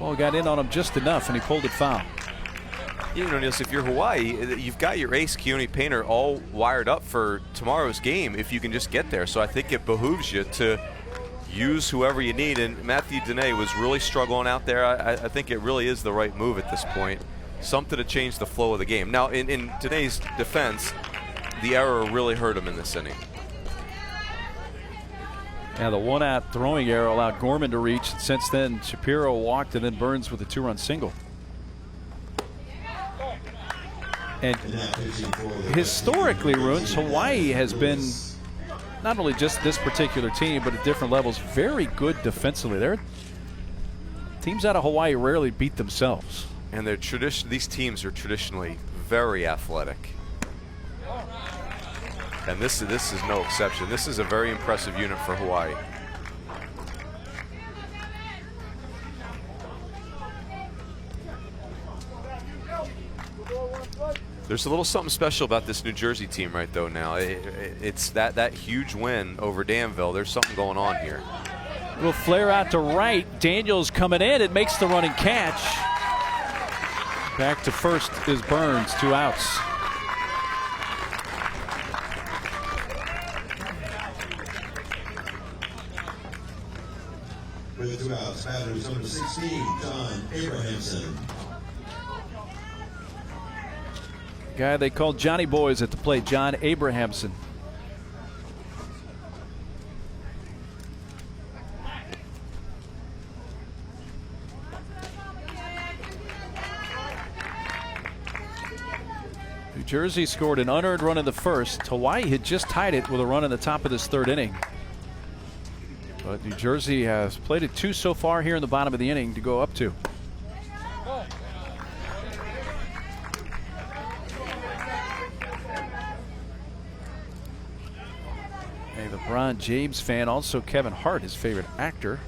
Ball got in on him just enough, and he pulled it foul. You know, Niels, if you're Hawaii, you've got your ace, Keone Painter, all wired up for tomorrow's game if you can just get there. So I think it behooves you to use whoever you need. And Matthew Danae was really struggling out there. I think it really is the right move at this point. Something to change the flow of the game. Now, in Danae's defense, the error really hurt him in this inning. Yeah, the one-out throwing error allowed Gorman to reach. Since then, Shapiro walked, and then Burns with a 2-run single. And historically, Runes, Hawaii has been, not only just this particular team, but at different levels, very good defensively. Teams out of Hawaii rarely beat themselves. And these teams are traditionally very athletic. And this is no exception. This is a very impressive unit for Hawaii. There's a little something special about this New Jersey team right though now. It's that huge win over Danville. There's something going on here. Little flare out to right. Daniels coming in. It makes the running catch. Back to first is Burns, 2 outs. With 2 outs, batters number 16, John Abrahamson. Guy they called Johnny Boys at the plate, John Abrahamson. Jersey scored an unearned run in the first. Hawaii had just tied it with a run in the top of this third inning. But New Jersey has played it 2 so far here in the bottom of the inning to go up 2. A LeBron James fan, also Kevin Hart, his favorite actor.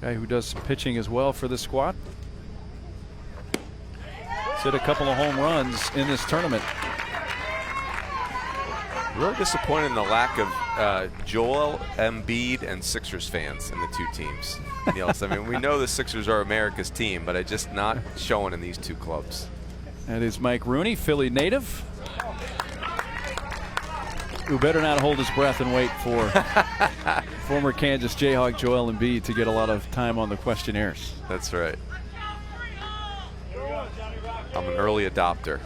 Guy who does some pitching as well for the squad. He's hit a couple of home runs in this tournament. Really disappointed in the lack of Joel Embiid and Sixers fans in the two teams. Niels, I mean, we know the Sixers are America's team, but it's just not showing in these two clubs. That is Mike Rooney, Philly native, who better not hold his breath and wait for former Kansas Jayhawk Joel Embiid to get a lot of time on the questionnaires. That's right. I'm an early adopter.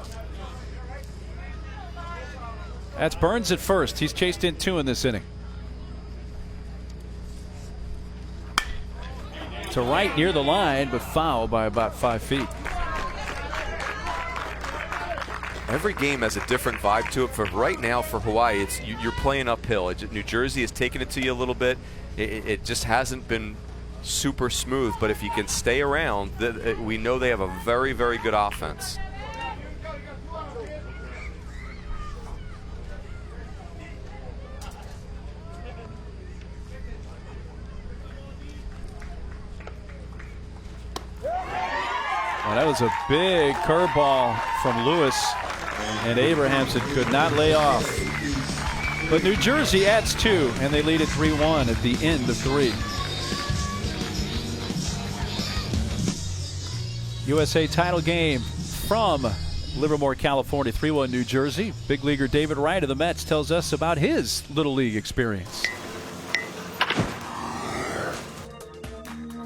That's Burns at first. He's chased in 2 in this inning. To right near the line, but foul by about 5 feet. Every game has a different vibe to it. For right now, for Hawaii, it's you're playing uphill. New Jersey has taken it to you a little bit. It just hasn't been super smooth. But if you can stay around, we know they have a very, very good offense. Well, that was a big curveball from Lewis, and Abrahamson could not lay off. But New Jersey adds 2, and they lead at 3-1 at the end of 3. USA title game from Livermore, California, 3-1 New Jersey. Big leaguer David Wright of the Mets tells us about his Little League experience.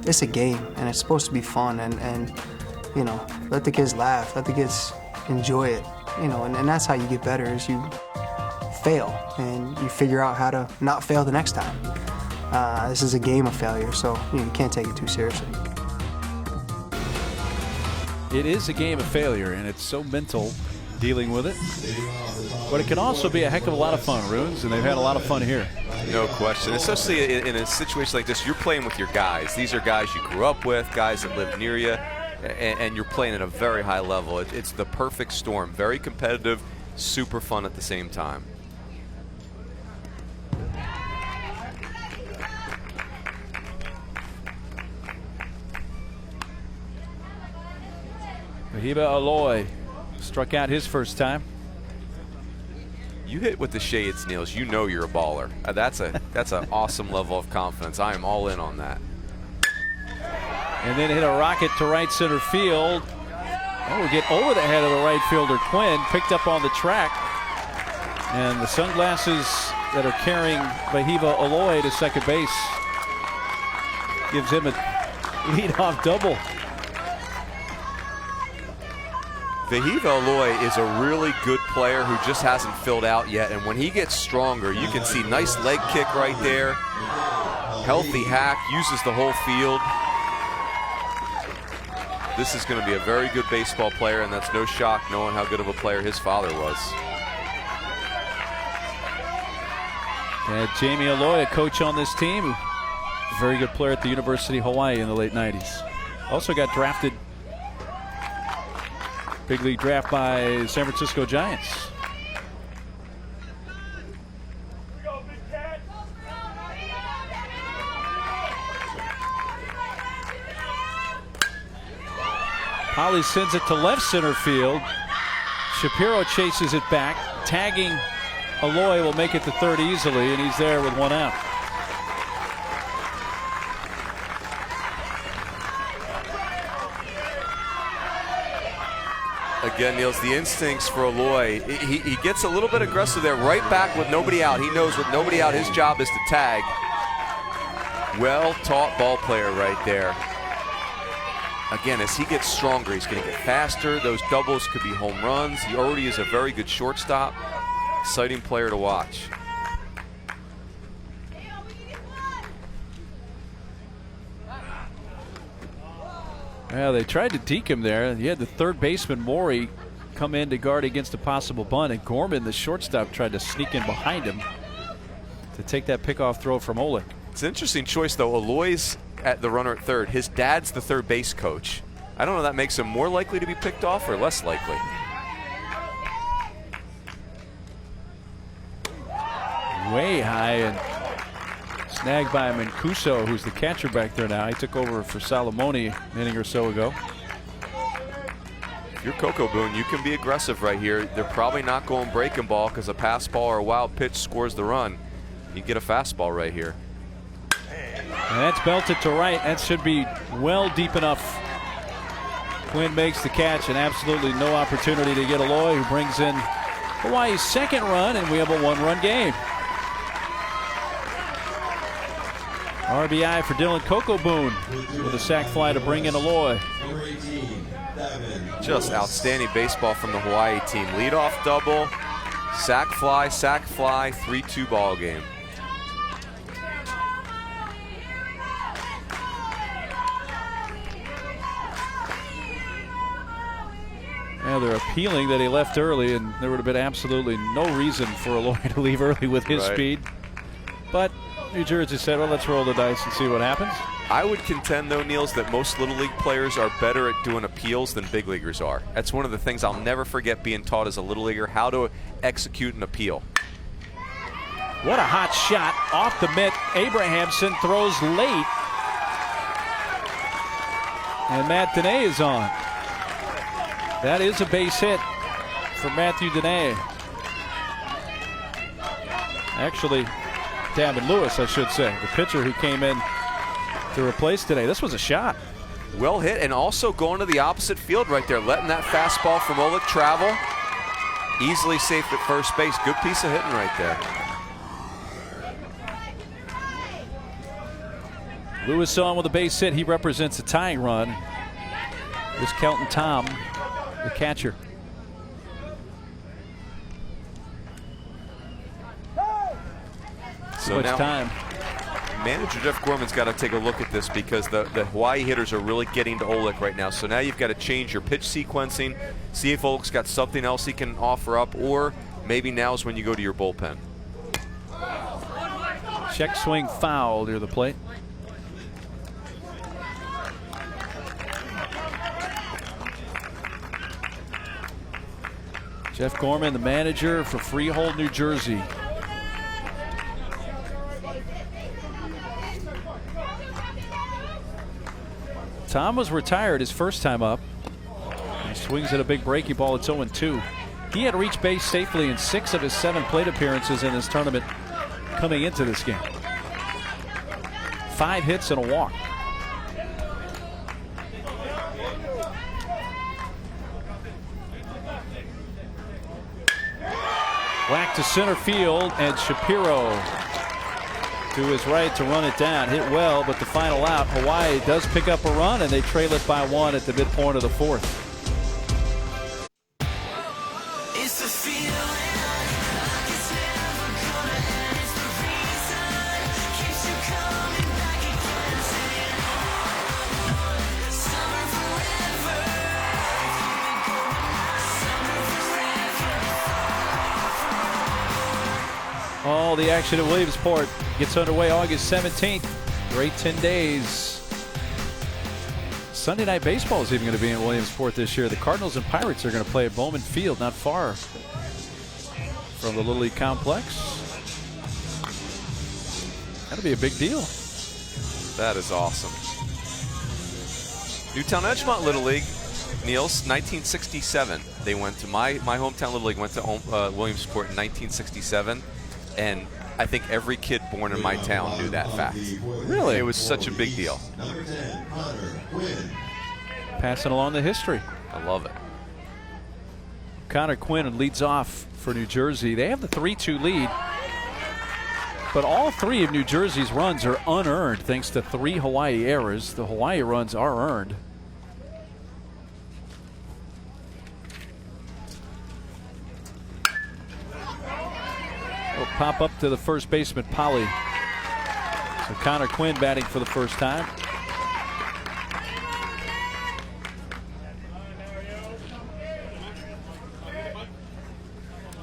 It's a game, and it's supposed to be fun, and you know, let the kids laugh, let the kids enjoy it, you know, and that's how you get better, is you fail and you figure out how to not fail the next time. This is a game of failure, so you can't take it too seriously. It is a game of failure, and it's so mental dealing with it. But it can also be a heck of a lot of fun, Runes, and they've had a lot of fun here. No question, especially in a situation like this. You're playing with your guys. These are guys you grew up with, guys that live near you. And you're playing at a very high level. It's the perfect storm. Very competitive, super fun at the same time. Wahiba Aloy struck out his first time. You hit with the shades, Niels. You know you're a baller. That's an awesome level of confidence. I am all in on that. And then hit a rocket to right center field. Oh, we'll get over the head of the right fielder, Quinn. Picked up on the track. And the sunglasses that are carrying Wahiba Aloy to second base gives him a leadoff double. Wahiba Aloy is a really good player who just hasn't filled out yet. And when he gets stronger, you can see nice leg kick right there. Healthy hack, uses the whole field. This is going to be a very good baseball player, and that's no shock knowing how good of a player his father was. And Jamie Aloy, a coach on this team, a very good player at the University of Hawaii in the late 90s. Also got drafted, big league draft by San Francisco Giants. Polly sends it to left center field. Shapiro chases it back. Tagging Aloy will make it to third easily, and he's there with 1 out. Again, Niels, the instincts for Aloy, he gets a little bit aggressive there, right back with nobody out. He knows with nobody out, his job is to tag. Well-taught ball player right there. Again, as he gets stronger, he's going to get faster. Those doubles could be home runs. He already is a very good shortstop. Exciting player to watch. Well, they tried to deke him there. He had the third baseman, Maury, come in to guard against a possible bunt, and Gorman, the shortstop, tried to sneak in behind him to take that pickoff throw from Oleg. It's an interesting choice, though. Aloy's at the runner at third. His dad's the third base coach. I don't know if that makes him more likely to be picked off or less likely. Way high and snagged by Mancuso, who's the catcher back there now. He took over for Salomone an inning or so ago. If you're Coco Boone, you can be aggressive right here. They're probably not going breaking ball because a pass ball or a wild pitch scores the run. You get a fastball right here. And that's belted to right. That should be well deep enough. Quinn makes the catch, and absolutely no opportunity to get Aloy, who brings in Hawaii's second run, and we have a one-run game. RBI for Dylan Coco Boone with a sac fly to bring in Aloy. Just outstanding baseball from the Hawaii team. Leadoff double, sac fly, 3-2 ball game. Yeah, they're appealing that he left early, and there would have been absolutely no reason for Aloy to leave early with his speed. But New Jersey said, well, let's roll the dice and see what happens. I would contend, though, Niels, that most Little League players are better at doing appeals than big leaguers are. That's one of the things I'll never forget being taught as a Little Leaguer, how to execute an appeal. What a hot shot off the mitt. Abrahamson throws late. And Matt Dene is on. That is a base hit for Matthew Dene. Actually, Davin Lewis, I should say, the pitcher who came in to replace Dene. This was a shot. Well hit, and also going to the opposite field right there, letting that fastball from Oleg travel. Easily safe at first base. Good piece of hitting right there. Lewis on with a base hit. He represents a tying run. Here's Kelton Tom, the catcher. So much now, time. Manager Jeff Gorman's got to take a look at this because the Hawaii hitters are really getting to Oleg right now. So now you've got to change your pitch sequencing, see if Oleg's got something else he can offer up, or maybe now's when you go to your bullpen. Check swing foul near the plate. Jeff Gorman, the manager for Freehold, New Jersey. Tom was retired his first time up. He swings at a big breaking ball. It's 0-2. He had reached base safely in 6 of his 7 plate appearances in this tournament coming into this game. 5 hits and a walk. Whack to center field, and Shapiro to his right to run it down. Hit well, but the final out. Hawaii does pick up a run, and they trail it by 1 at the midpoint of the 4th. All the action at Williamsport gets underway August 17th. Great 10 days. Sunday Night Baseball is even going to be in Williamsport this year. The Cardinals and Pirates are going to play at Bowman Field, not far from the Little League complex. That'll be a big deal. That is awesome. Newtown Edgemont Little League, Niels, 1967. They went to my hometown Little League went to Williamsport in 1967. And I think every kid born in my town knew that fact. Really? It was such a big deal. Passing along the history. I love it. Connor Quinn leads off for New Jersey. They have the 3-2 lead. But all 3 of New Jersey's runs are unearned thanks to 3 Hawaii errors. The Hawaii runs are earned. Will pop up to the first baseman, Polly. So Connor Quinn batting for the first time.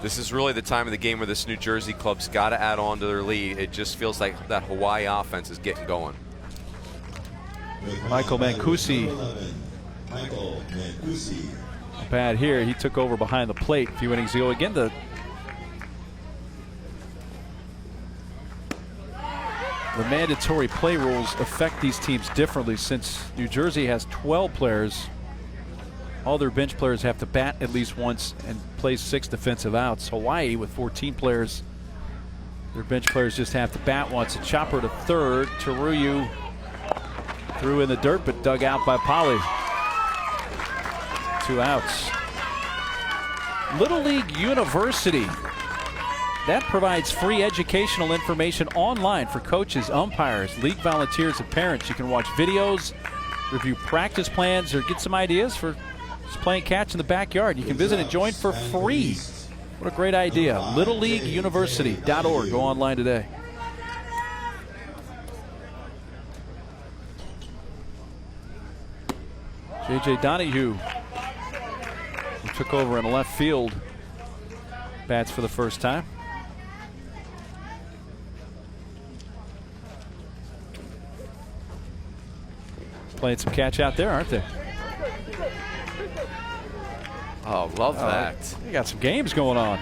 This is really the time of the game where this New Jersey club's got to add on to their lead. It just feels like that Hawaii offense is getting going. Michael Mancusi. Bad here. He took over behind the plate a few innings ago. Again, the mandatory play rules affect these teams differently since New Jersey has 12 players. All their bench players have to bat at least once and play 6 defensive outs. Hawaii, with 14 players, their bench players just have to bat once. A chopper to third. Teruyu threw in the dirt, but dug out by Polly. 2 outs. Little League University. That provides free educational information online for coaches, umpires, league volunteers, and parents. You can watch videos, review practice plans, or get some ideas for just playing catch in the backyard. You can visit and join for free. What a great idea. LittleLeagueUniversity.org. Go online today. J.J. Donahue, who took over in left field, bats for the first time. Playing some catch out there, aren't they? Oh, love that. You got some games going on.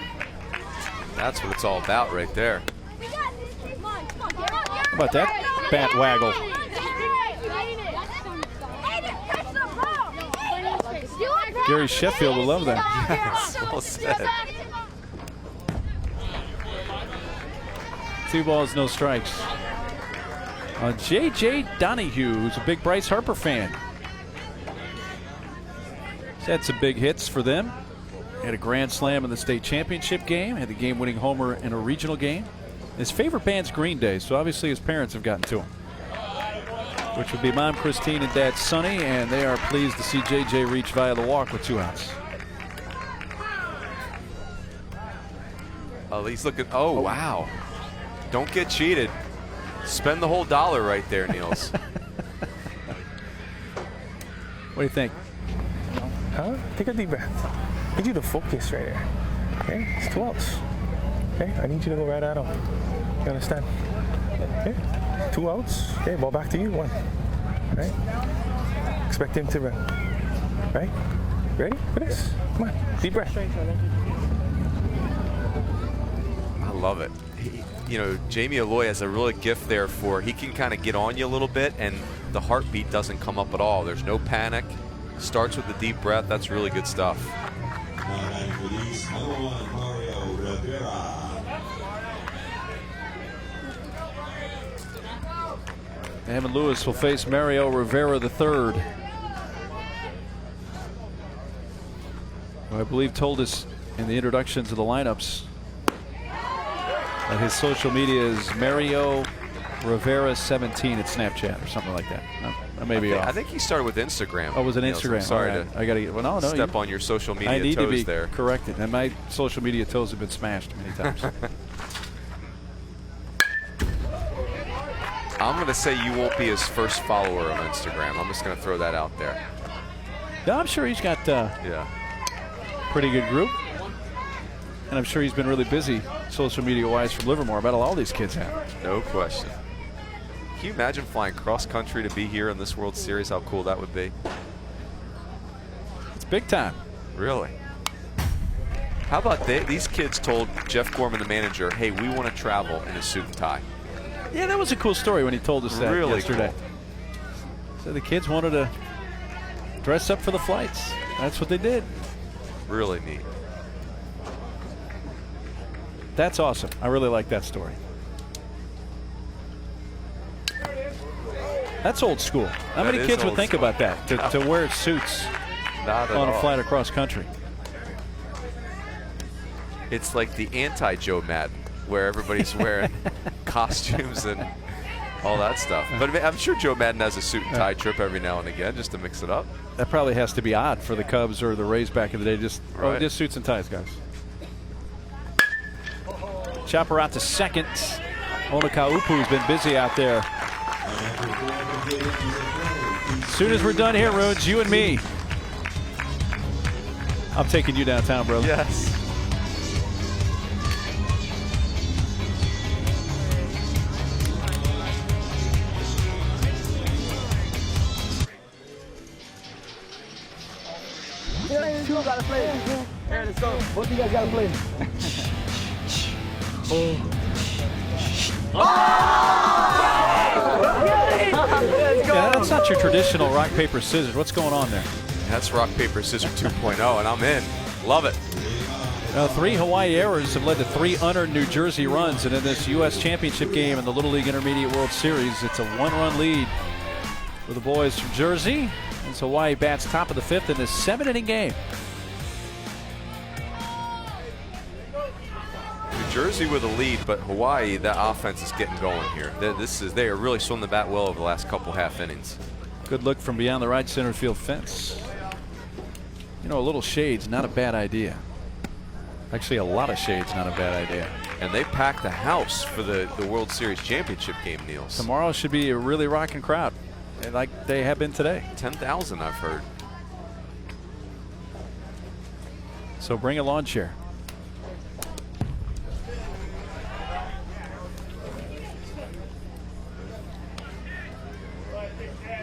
That's what it's all about right there. How about that bat waggle? Gary Sheffield will love that. Yes, well said. 2 balls, no strikes. J.J. Donahue, who's a big Bryce Harper fan. He's had some big hits for them. Had a grand slam in the state championship game. Had the game-winning homer in a regional game. His favorite band's Green Day, so obviously his parents have gotten to him. Which would be Mom Christine and Dad Sonny, and they are pleased to see J.J. reach via the walk with 2 outs. Oh, he's looking. Oh, wow. Don't get cheated. Spend the whole $1 right there, Niels. What do you think? Huh? Take a deep breath. I need you to focus right there. Okay? It's 2 outs. Okay? I need you to go right at him. You understand? Okay? 2 outs. Okay, ball back to you. 1. Right? Expect him to run. Right? Ready for this? Come on. Deep breath. I love it. You know, Jamie Alloy has a real gift there for he can kind of get on you a little bit and the heartbeat doesn't come up at all. There's no panic. Starts with a deep breath. That's really good stuff. Evan Lewis will face Mario Rivera III, who I believe told us in the introduction to the lineups that his social media is Mario Rivera 17 at Snapchat or something like that. I may be off. I think he started with Instagram. Oh, it was an Instagram. So sorry right. I got to get. Well, no, step on your social media I need toes to be there. corrected, and my social media toes have been smashed many times. I'm going to say you won't be his first follower on Instagram. I'm just going to throw that out there. Yeah, I'm sure he's got yeah, pretty good group. And I'm sure he's been really busy social media-wise from Livermore. I bet all these kids have. No question. Can you imagine flying cross-country to be here in this World Series? How cool that would be. It's big time. Really? How about these kids told Jeff Gorman, the manager, hey, we want to travel in a suit and tie. Yeah, that was a cool story when he told us that really yesterday. Cool. So the kids wanted to dress up for the flights. That's what they did. Really neat. That's awesome. I really like that story. That's old school. How many kids would think about that, to wear suits on a flight across country? It's like the anti-Joe Madden, where everybody's wearing costumes and all that stuff. But I'm sure Joe Madden has a suit and tie trip every now and again just to mix it up. That probably has to be odd for the Cubs or the Rays back in the day. Just suits and ties, guys. Chopper out to second. Onakaupu's been busy out there. As soon as we're done here, Runes, you and me. I'm taking you downtown, brother. Yes. Two gotta play. Here, let's go. Both of you guys gotta play. Yeah, that's not your traditional rock, paper, scissors. What's going on there? That's rock, paper, scissors 2.0, and I'm in. Love it. 3 Hawaii errors have led to 3 unearned New Jersey runs, and in this U.S. Championship game in the Little League Intermediate World Series, it's a 1-run lead for the boys from Jersey as Hawaii bats top of the 5th in this 7-inning game. New Jersey with a lead, but Hawaii, that offense is getting going here. They are really swinging the bat well over the last couple half innings. Good look from beyond the right center field fence. You know, a little shade's not a bad idea. Actually, a lot of shade's not a bad idea. And they packed the house for the World Series championship game, Niels. Tomorrow should be a really rocking crowd, like they have been today. 10,000, I've heard. So bring a lawn chair.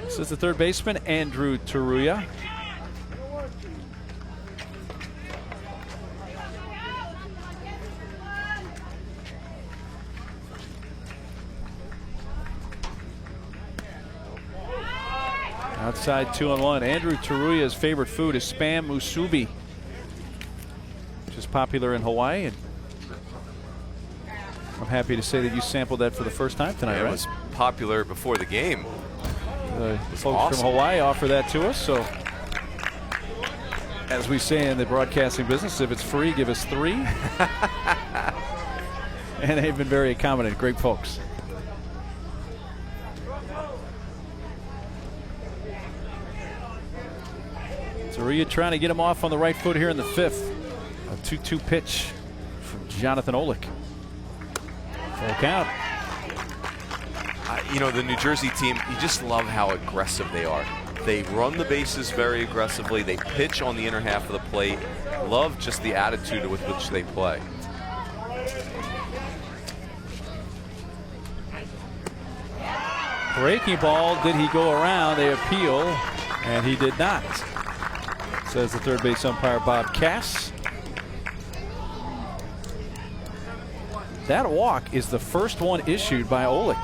This is the third baseman, Andrew Taruya. Outside 2-1. Andrew Taruya's favorite food is spam musubi, which is popular in Hawaii. And I'm happy to say that you sampled that for the first time tonight, Yeah, right? it was popular before the game. Folks awesome. from Hawaii offer that to us. So, as we say in the broadcasting business, if it's free, give us 3. And they've been very accommodating. Great folks. Taruya trying to get him off on the right foot here in the 5th. A 2-2 pitch from Jonathan Olick. Full count. You know, the New Jersey team, you just love how aggressive they are. They run the bases very aggressively. They pitch on the inner half of the plate. Love just the attitude with which they play. Breaking ball, did he go around? They appeal, and he did not, says the third base umpire Bob Cass. That walk is the first one issued by Olick.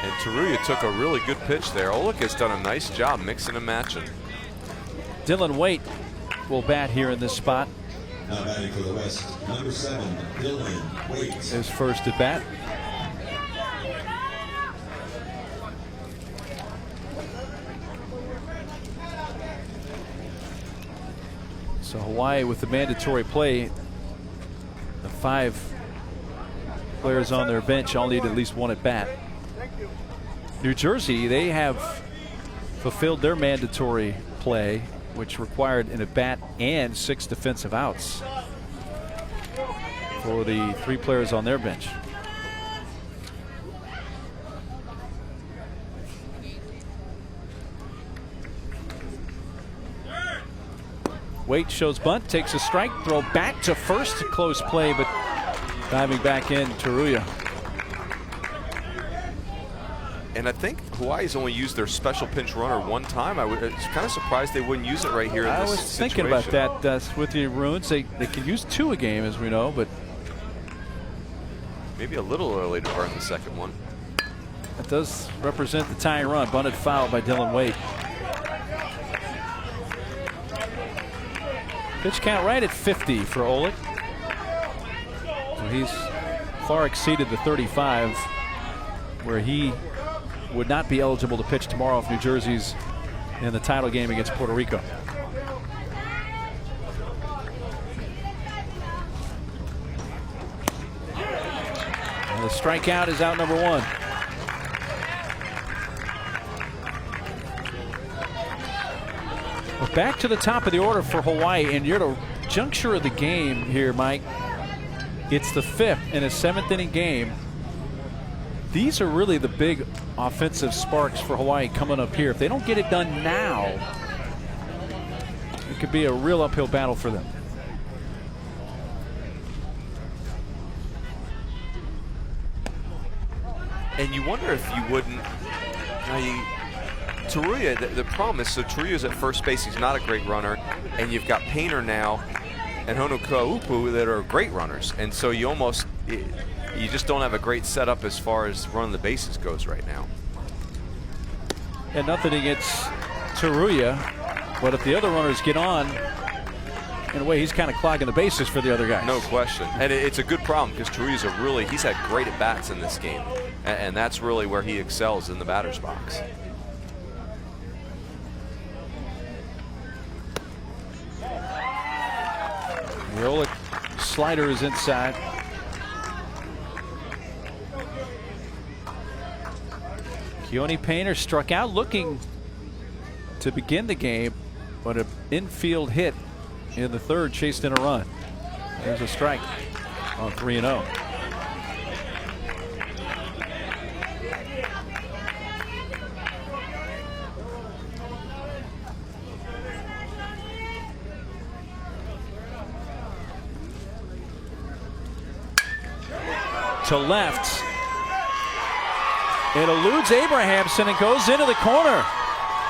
And Taruya took a really good pitch there. Olick has done a nice job mixing and matching. Dylan Waite will bat here in this spot. Now batting for the West, number 7, Dylan Waite. His first at bat. So Hawaii with the mandatory play, the 5 players on their bench all need at least 1 at bat. New Jersey, they have fulfilled their mandatory play, which required an at bat and 6 defensive outs for the 3 players on their bench. Waite shows bunt, takes a strike, throw back to first, close play, but diving back in, Taruya. And I think Hawaii's only used their special pinch runner 1 time. I was kind of surprised they wouldn't use it right here in this situation. I was thinking about that with the Maroons. They can use 2 a game, as we know, but maybe a little early to burn the second one. That does represent the tying run. Bunted foul by Dylan Waite. Pitch count right at 50 for Olick. So he's far exceeded the 35, where he would not be eligible to pitch tomorrow if New Jersey's in the title game against Puerto Rico. And the strikeout is out number 1. But back to the top of the order for Hawaii, and you're at a juncture of the game here, Mike. It's the 5th in a 7th inning game. These are really the big offensive sparks for Hawaii coming up here. If they don't get it done now, it could be a real uphill battle for them. And you wonder if you wouldn't. Taruya, the problem is, so Taruya's at first base. He's not a great runner, and you've got Painter now and Honokaupu that are great runners, and so you just don't have a great setup as far as running the bases goes right now. And nothing against Taruya, but if the other runners get on, in a way, he's kind of clogging the bases for the other guys. No question. And it's a good problem because Taruya's he's had great at-bats in this game. And that's really where he excels, in the batter's box. The Olick slider is inside. Keone Painter struck out looking to begin the game, but an infield hit in the third chased in a run. There's a strike on 3-0. To left. It eludes Abrahamson and goes into the corner.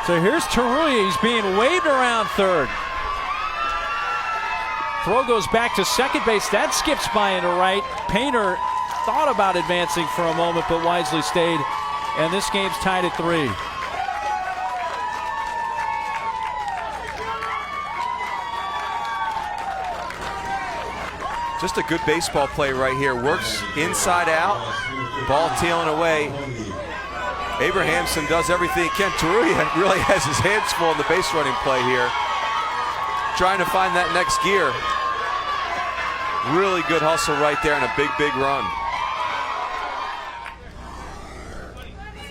So here's Taruya. He's being waved around third. Throw goes back to second base. That skips by into right. Painter thought about advancing for a moment, but wisely stayed. And this game's tied at 3. Just a good baseball play right here. Works inside out. Ball tailing away. Abrahamson does everything he can. Taruya really has his hands full in the base running play here. Trying to find that next gear. Really good hustle right there and a big, big run.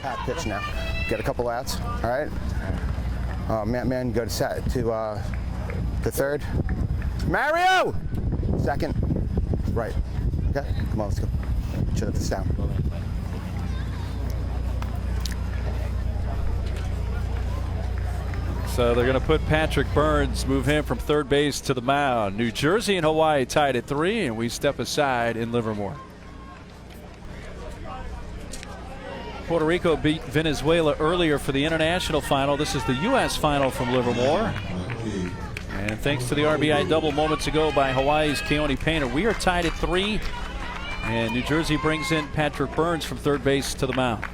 Pat pitch now. Get a couple outs. All right. Man, go to third. Mario! Second. Right. Okay. Come on, let's go. Shut this down. So they're going to put Patrick Burns, move him from third base to the mound. New Jersey and Hawaii tied at 3, and we step aside in Livermore. Puerto Rico beat Venezuela earlier for the international final. This is the U.S. final from Livermore. And thanks to the RBI double moments ago by Hawaii's Keone Painter, we are tied at 3. And New Jersey brings in Patrick Burns from third base to the mound.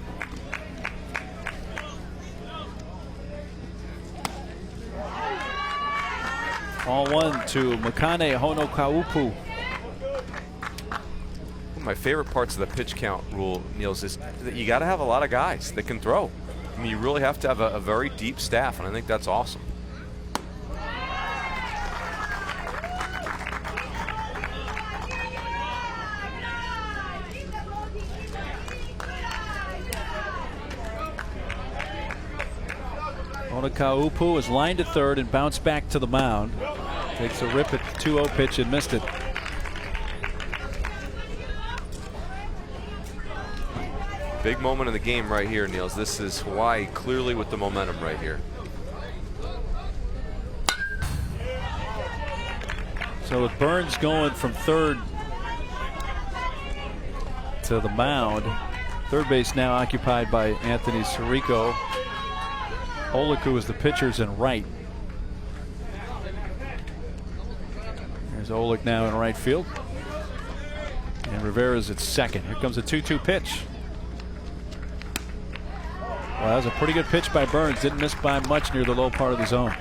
All 1 to Makane Honokaupu. One of my favorite parts of the pitch count rule, Niels, is that you got to have a lot of guys that can throw. I mean, you really have to have a very deep staff, and I think that's awesome. Honokaupu is lined to third and bounced back to the mound. Takes a rip at the 2-0 pitch and missed it. Big moment in the game right here, Niels. This is Hawaii clearly with the momentum right here. So with Burns going from third to the mound, third base now occupied by Anthony Sirico. Wailuku is the pitchers in right. There's Olick now in right field. And Rivera's at second. Here comes a 2-2 pitch. Well, that was a pretty good pitch by Burns. Didn't miss by much near the low part of the zone.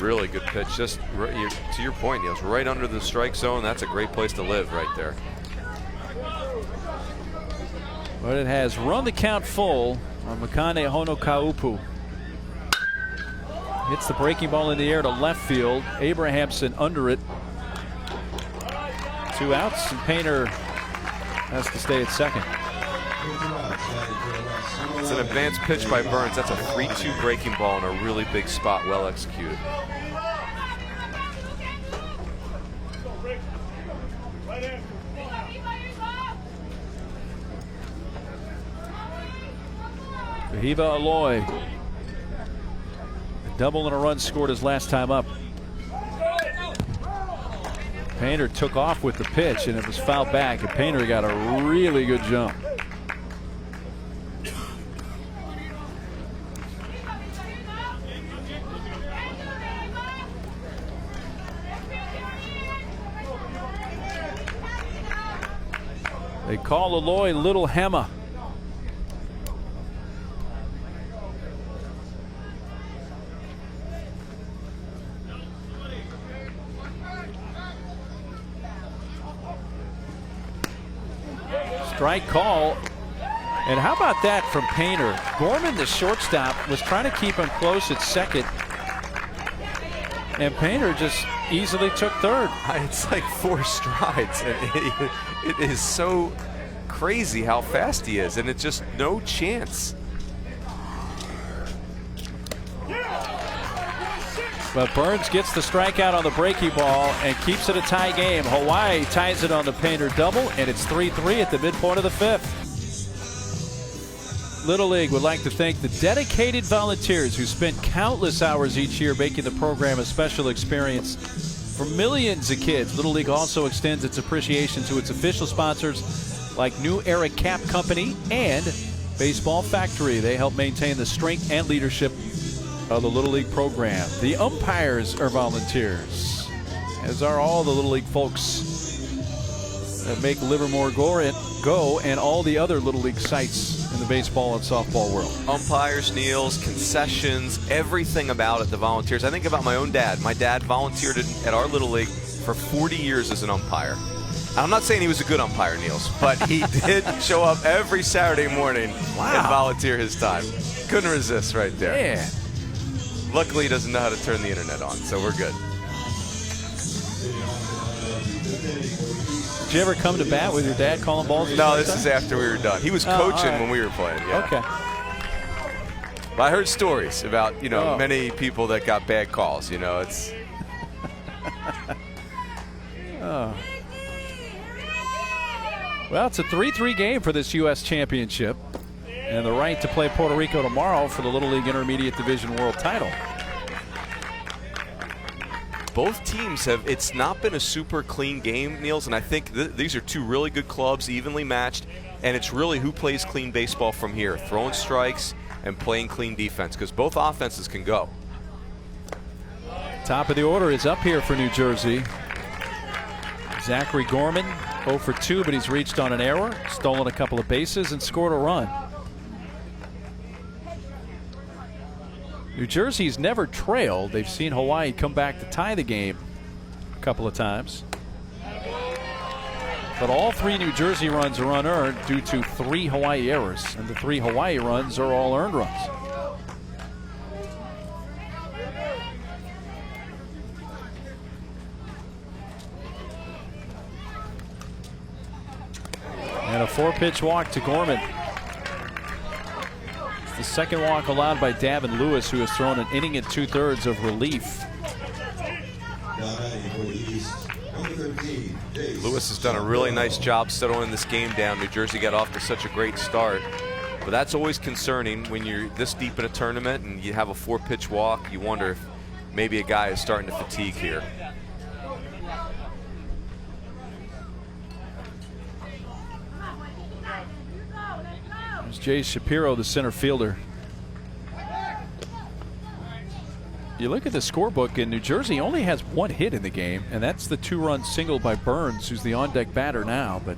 Really good pitch. Just to your point, Niels, right under the strike zone. That's a great place to live right there. But it has run the count full on Makane Honokaupu. Hits the breaking ball in the air to left field. Abrahamson under it. 2 outs, and Painter has to stay at second. It's an advanced pitch by Burns. That's a 3-2 breaking ball in a really big spot, well executed. Vahiba Aloy. A double and a run scored his last time up. Painter took off with the pitch and it was fouled back, and Painter got a really good jump. They call Aloy Little Hema. Strike call. And how about that from Painter? Gorman, the shortstop, was trying to keep him close at second. And Painter just easily took third. It's like 4 strides. It is so crazy how fast he is, and it's just no chance. But Burns gets the strikeout on the breaking ball and keeps it a tie game. Hawaii ties it on the Painter double, and it's 3-3 at the midpoint of the 5th. Little League would like to thank the dedicated volunteers who spend countless hours each year making the program a special experience for millions of kids. Little League also extends its appreciation to its official sponsors like New Era Cap Company and Baseball Factory. They help maintain the strength and leadership of the Little League program. The umpires are volunteers, as are all the Little League folks that make Livermore go and all the other Little League sites in the baseball and softball world. Umpires, Niels, concessions, everything about it, the volunteers. I think about my own dad. My dad volunteered at our Little League for 40 years as an umpire. I'm not saying he was a good umpire, Niels, but he did show up every Saturday morning and volunteer his time. Couldn't resist right there. Yeah. Luckily, he doesn't know how to turn the internet on, so we're good. Did you ever come to bat with your dad calling balls? No, this is after we were done. He was coaching when we were playing. Yeah. Okay. But I heard stories about, many people that got bad calls. It's. Oh. Well, it's a 3-3 game for this U.S. Championship, and the right to play Puerto Rico tomorrow for the Little League Intermediate Division World Title. Both teams it's not been a super clean game, Niels, and I think these are two really good clubs, evenly matched, and it's really who plays clean baseball from here, throwing strikes and playing clean defense, because both offenses can go. Top of the order is up here for New Jersey. Zachary Gorman, 0 for 2, but he's reached on an error, stolen a couple of bases, and scored a run. New Jersey's never trailed. They've seen Hawaii come back to tie the game a couple of times. But all 3 New Jersey runs are unearned due to 3 Hawaii errors, and the 3 Hawaii runs are all earned runs. And a 4-pitch walk to Gorman. The second walk allowed by Davin Lewis, who has thrown an inning and 2/3 of relief. Lewis has done a really nice job settling this game down. New Jersey got off to such a great start. But that's always concerning when you're this deep in a tournament and you have a 4-pitch walk. You wonder if maybe a guy is starting to fatigue here. Jay Shapiro, the center fielder. You look at the scorebook, and New Jersey only has 1 hit in the game, and that's the 2-run single by Burns, who's the on-deck batter now. But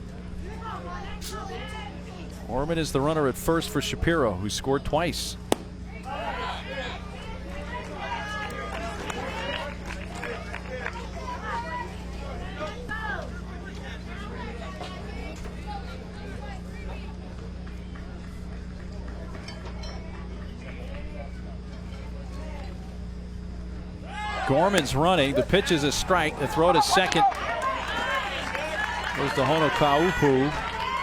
Orman is the runner at first for Shapiro, who scored twice. Gorman's running. The pitch is a strike. The throw to second. There's the Honokaupu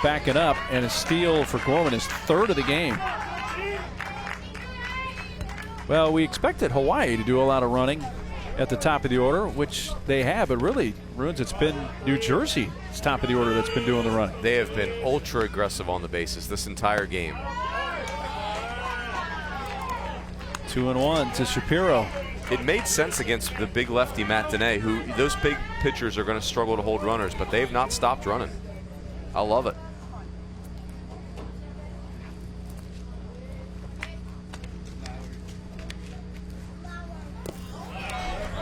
backing up, and a steal for Gorman, his 3rd of the game. Well, we expected Hawaii to do a lot of running at the top of the order, which they have, but really, Ruins, it's been New Jersey's top of the order that's been doing the running. They have been ultra aggressive on the bases this entire game. 2-1 to Shapiro. It made sense against the big lefty Matt Dene, who those big pitchers are going to struggle to hold runners, but they've not stopped running. I love it.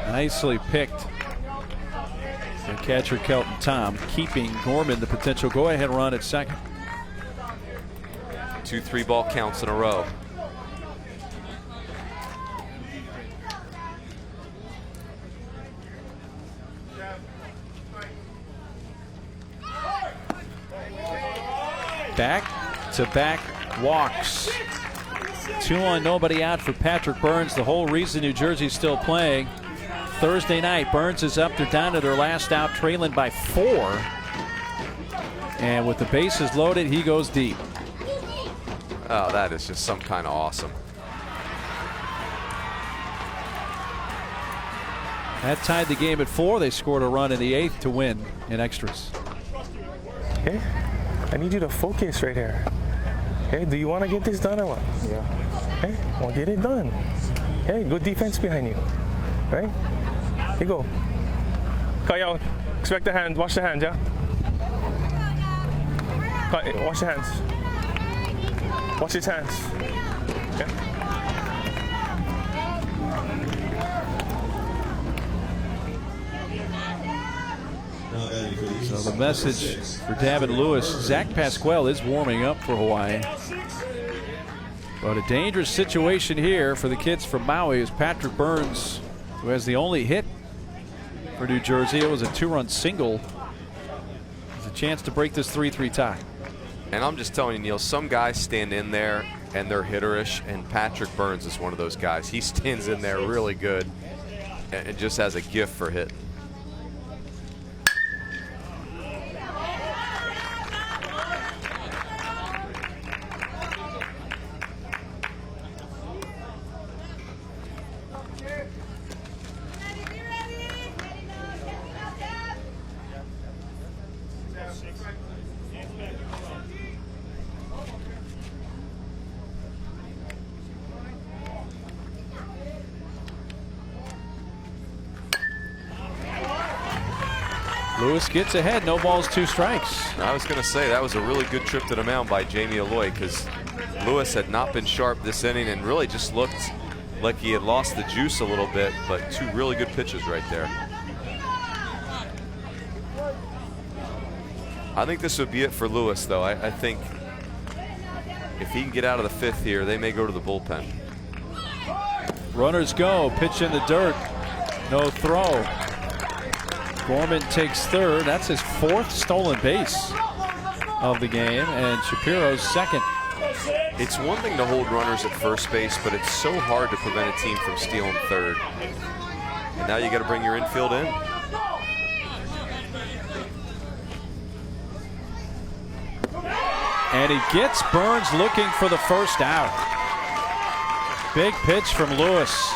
Nicely picked. Catcher Kelton Tom keeping Gorman the potential go-ahead run at second. 2 3-ball counts in a row. Back-to-back walks. 2 on, nobody out for Patrick Burns. The whole reason New Jersey's still playing. Thursday night, Burns is up. They're down to their last out, trailing by 4. And with the bases loaded, he goes deep. Oh, that is just some kind of awesome. That tied the game at 4. They scored a run in the 8th to win in extras. Okay, I need you to focus right here. Okay, do you want to get this done or what? Yeah. Okay, well, get it done. Okay, good defense behind you. Right? Here you go. Cut out. Expect the hand. Wash the hands, yeah? Cut, wash the hands. Wash his hands. Okay. So the message for Davin Lewis, Zach Pasquale is warming up for Hawaii. But a dangerous situation here for the kids from Maui is Patrick Burns, who has the only hit for New Jersey. It was a 2-run single. There's a chance to break this 3-3 tie. And I'm just telling you, Neil, some guys stand in there and they're hitterish, and Patrick Burns is one of those guys. He stands in there really good and just has a gift for hitting. Lewis gets ahead, no balls, 2 strikes. I was going to say that was a really good trip to the mound by Jamie Alloy, because Lewis had not been sharp this inning and really just looked like he had lost the juice a little bit, but 2 really good pitches right there. I think this would be it for Lewis, though. I think if he can get out of the 5th here, they may go to the bullpen. Runners go, pitch in the dirt, no throw. Gorman takes 3rd. That's his 4th stolen base of the game, and Shapiro's 2nd. It's one thing to hold runners at first base, but it's so hard to prevent a team from stealing 3rd. And now you got to bring your infield in. And he gets Burns looking for the 1st out. Big pitch from Lewis.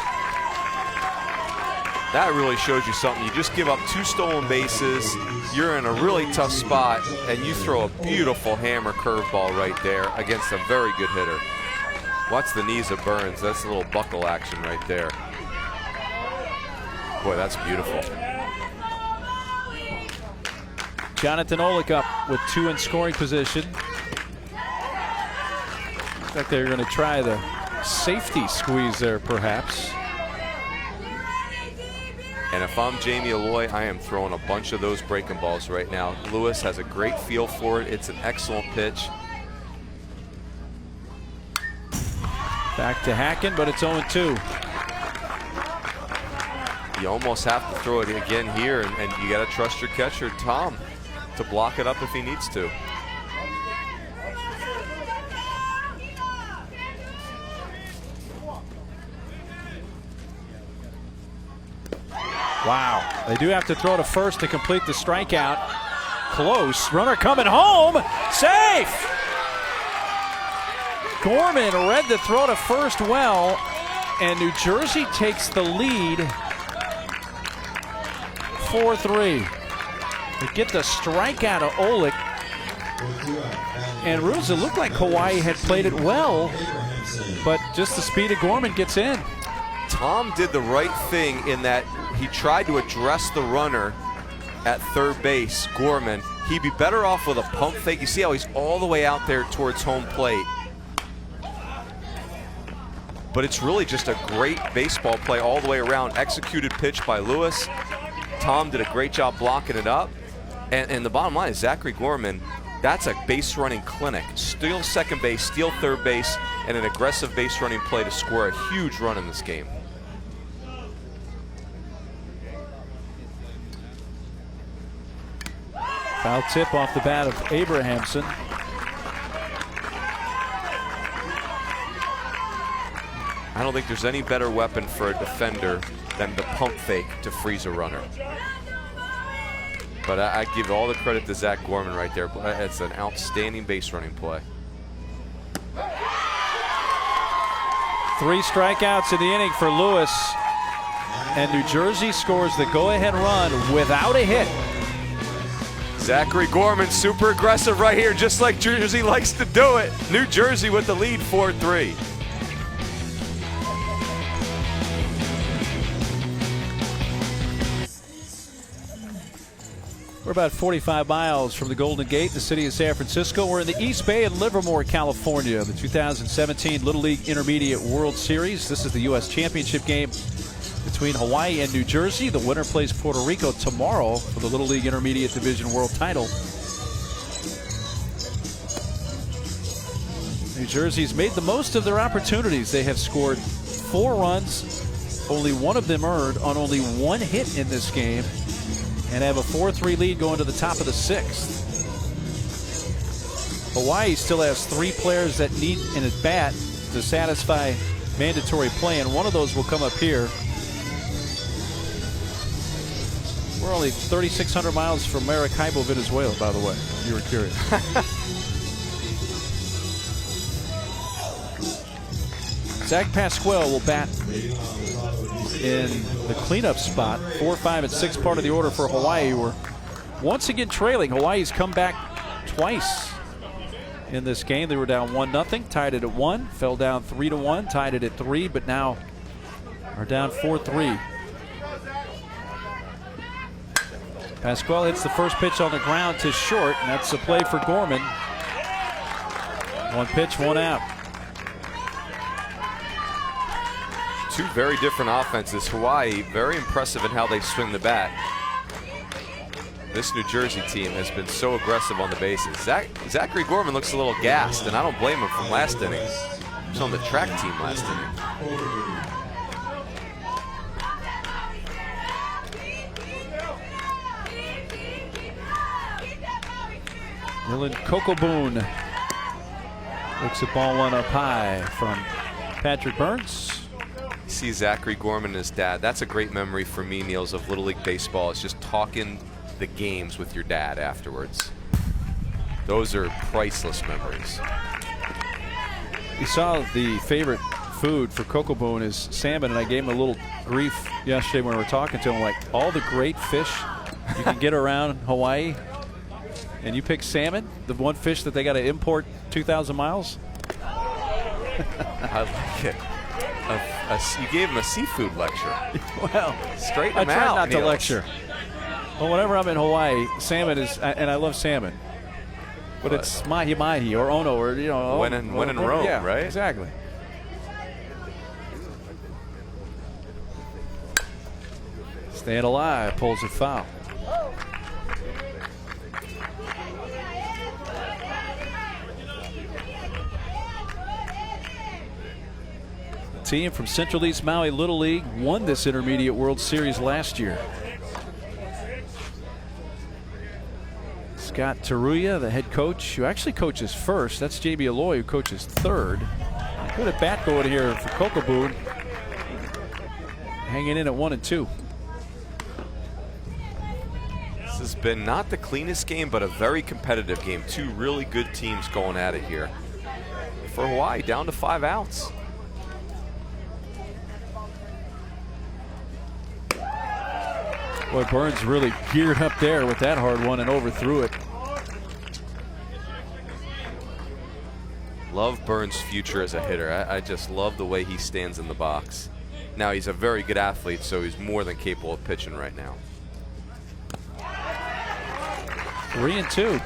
That really shows you something. You just give up 2 stolen bases, you're in a really tough spot, and you throw a beautiful hammer curveball right there against a very good hitter. Watch the knees of Burns. That's a little buckle action right there. Boy, that's beautiful. Jonathan Olick up with 2 in scoring position. Looks like they're going to try the safety squeeze there, perhaps. And if I'm Jamie Alloy, I am throwing a bunch of those breaking balls right now. Lewis has a great feel for it. It's an excellent pitch. Back to Hacken, but it's 0-2. You almost have to throw it again here, and you got to trust your catcher, Tom, to block it up if he needs to. Wow. They do have to throw to 1st to complete the strikeout. Close. Runner coming home. Safe! Gorman read the throw to 1st well, and New Jersey takes the lead 4-3. They get the strikeout of Olick. And Ruza, looked like Hawaii had played it well, but just the speed of Gorman gets in. Tom did the right thing in that he tried to address the runner at 3rd base, Gorman. He'd be better off with a pump fake. You see how he's all the way out there towards home plate. But it's really just a great baseball play all the way around. Executed pitch by Lewis. Tom did a great job blocking it up. And the bottom line is Zachary Gorman, that's a base running clinic. Steal second base, steal third base, and an aggressive base running play to score a huge run in this game. Foul tip off the bat of Abrahamson. I don't think there's any better weapon for a defender than the pump fake to freeze a runner. But I give all the credit to Zach Gorman right there. It's an outstanding base running play. 3 strikeouts in the inning for Lewis. And New Jersey scores the go-ahead run without a hit. Zachary Gorman super aggressive right here, just like Jersey likes to do it. New Jersey with the lead 4-3. We're about 45 miles from the Golden Gate, the city of San Francisco. We're in the East Bay in Livermore, California. The 2017 Little League Intermediate World Series. This is the U.S. Championship game between Hawaii and New Jersey. The winner plays Puerto Rico tomorrow for the Little League Intermediate Division World title. New Jersey's made the most of their opportunities. They have scored 4 runs, only 1 of them earned on only 1 hit in this game, and have a 4-3 lead going to the top of the 6th. Hawaii still has 3 players that need an at-bat to satisfy mandatory play, and one of those will come up here. We're only 3,600 miles from Maracaibo, Venezuela, by the way, if you were curious. Zach Pasquale will bat in the cleanup spot. 4, 5, and 6 part of the order for Hawaii, who are once again trailing. Hawaii's come back twice in this game. They were down 1-0, tied it at 1, fell down 3-1, tied it at 3, but now are down 4-3. Pasquale hits the first pitch on the ground to short, and that's the play for Gorman. 1 pitch, 1 out. 2 very different offenses. Hawaii, very impressive in how they swing the bat. This New Jersey team has been so aggressive on the bases. Zachary Gorman looks a little gassed, and I don't blame him from last inning. He was on the track team last inning. Dylan Kokoboon looks at ball 1 up high from Patrick Burns. See Zachary Gorman and his dad. That's a great memory for me, Niels, of Little League Baseball. It's just talking the games with your dad afterwards. Those are priceless memories. You saw the favorite food for Kokoboon is salmon, and I gave him a little grief yesterday when we were talking to him, like all the great fish you can get around Hawaii, and you pick salmon, the one fish that they got to import 2,000 miles? I like it. You gave him a seafood lecture. Well, straighten him I try out, not Niels. to lecture. But whenever I'm in Hawaii, salmon is, and I love salmon, but it's mahi-mahi or ono, or when in Rome, yeah, right? Exactly. Staying alive, pulls it foul. Team from Central East Maui Little League won this Intermediate World Series last year. Scott Taruya, the head coach, who actually coaches first. That's J.B. Aloy, who coaches third. Good at bat going here for Kokoboon. Hanging in at 1-2. This has been not the cleanest game, but a very competitive game. 2 really good teams going at it here. For Hawaii, down to 5 outs. Boy, Burns really geared up there with that hard one and overthrew it. Love Burns' future as a hitter. I just love the way he stands in the box. Now, he's a very good athlete, so he's more than capable of pitching right now. 3-2.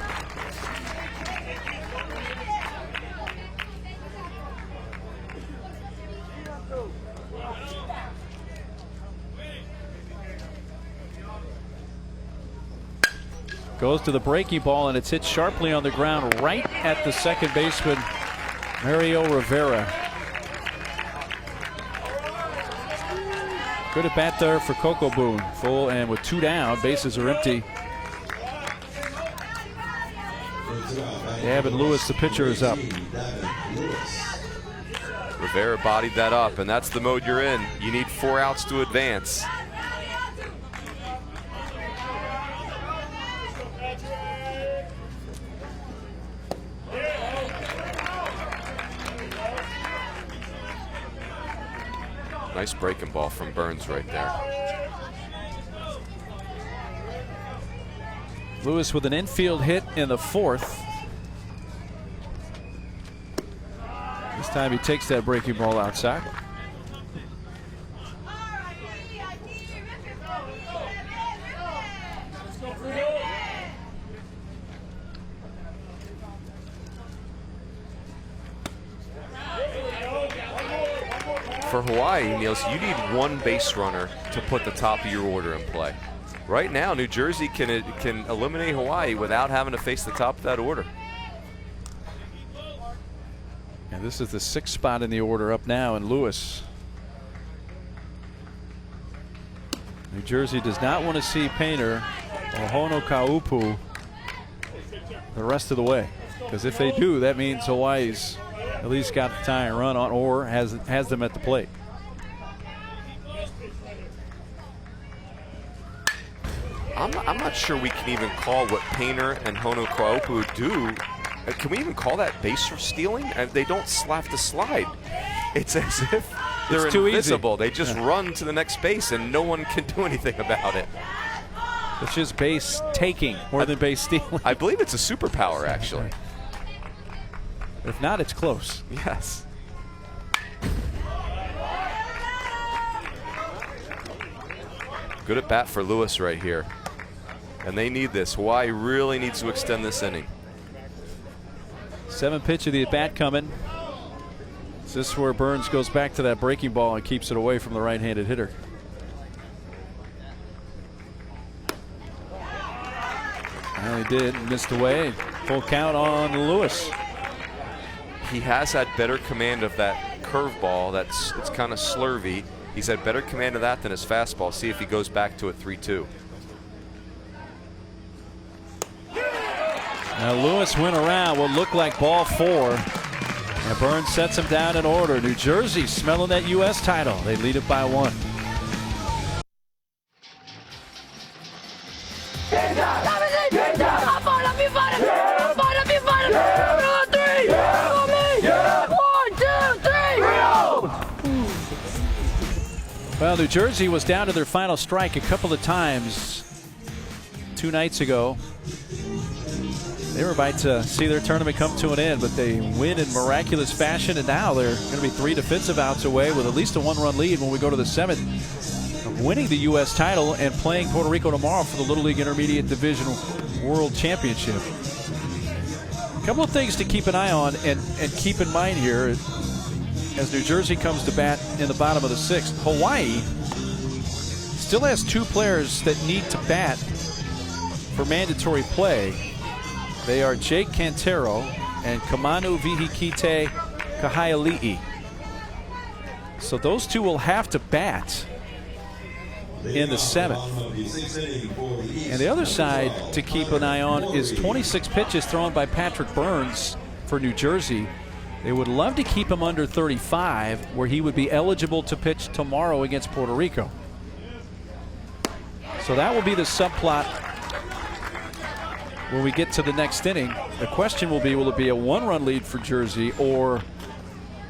Goes to the breaking ball, and it's hit sharply on the ground right at the second baseman, Mario Rivera. Good at bat there for Coco Boone. Full and with 2 down, bases are empty. Gavin Lewis, the pitcher, is up. Rivera bodied that up, and that's the mode you're in. You need 4 outs to advance. Nice breaking ball from Burns right there. Lewis with an infield hit in the 4th. This time he takes that breaking ball outside. For Hawaii, Niels, you need 1 base runner to put the top of your order in play. Right now, New Jersey can eliminate Hawaii without having to face the top of that order. And this is the 6th spot in the order up now, and Lewis. New Jersey does not want to see Painter or Honokaupu the rest of the way, because if they do, that means Hawaii's at least got the tying run on, or has them at the plate. I'm not sure we can even call what Painter and Honokaupu do. Can we even call that base stealing? They don't have to slide. It's as if they're invisible. They just run to the next base and no one can do anything about it. It's just base taking more than base stealing. I believe it's a superpower, actually. If not, it's close. Yes. Good at bat for Lewis right here. And they need this. Hawaii really needs to extend this inning. 7th pitch of the at bat coming. Is this where Burns goes back to that breaking ball and keeps it away from the right-handed hitter? Well, he did. Missed away. Full count on Lewis. He has had better command of that curveball. It's kind of slurvy. He's had better command of that than his fastball. See if he goes back to a 3-2. Now Lewis went around what looked like ball 4. And Burns sets him down in order. New Jersey smelling that U.S. title. They lead it by 1. Well, New Jersey was down to their final strike a couple of times 2 nights ago. They were about to see their tournament come to an end, but they win in miraculous fashion, and now they're going to be 3 defensive outs away with at least a 1-run lead when we go to the 7th of winning the U.S. title and playing Puerto Rico tomorrow for the Little League Intermediate Division World Championship. A couple of things to keep an eye on and keep in mind here as New Jersey comes to bat in the bottom of the 6th. Hawaii still has 2 players that need to bat for mandatory play. They are Jake Cantero and Kamanu Vihikite Kahaiali'i. So those 2 will have to bat in the 7th. And the other side to keep an eye on is 26 pitches thrown by Patrick Burns for New Jersey. They would love to keep him under 35, where he would be eligible to pitch tomorrow against Puerto Rico. So that will be the subplot when we get to the next inning. The question will be, will it be a 1-run lead for Jersey, or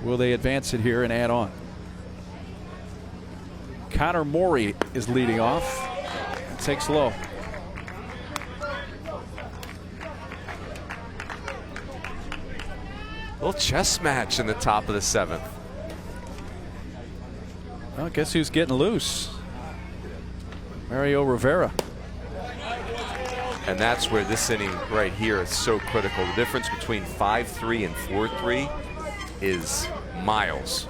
will they advance it here and add on? Connor Morey is leading off. Takes low. Little chess match in the top of the 7th. Well, guess who's getting loose? Mario Rivera. And that's where this inning right here is so critical. The difference between 5-3 and 4-3 is miles.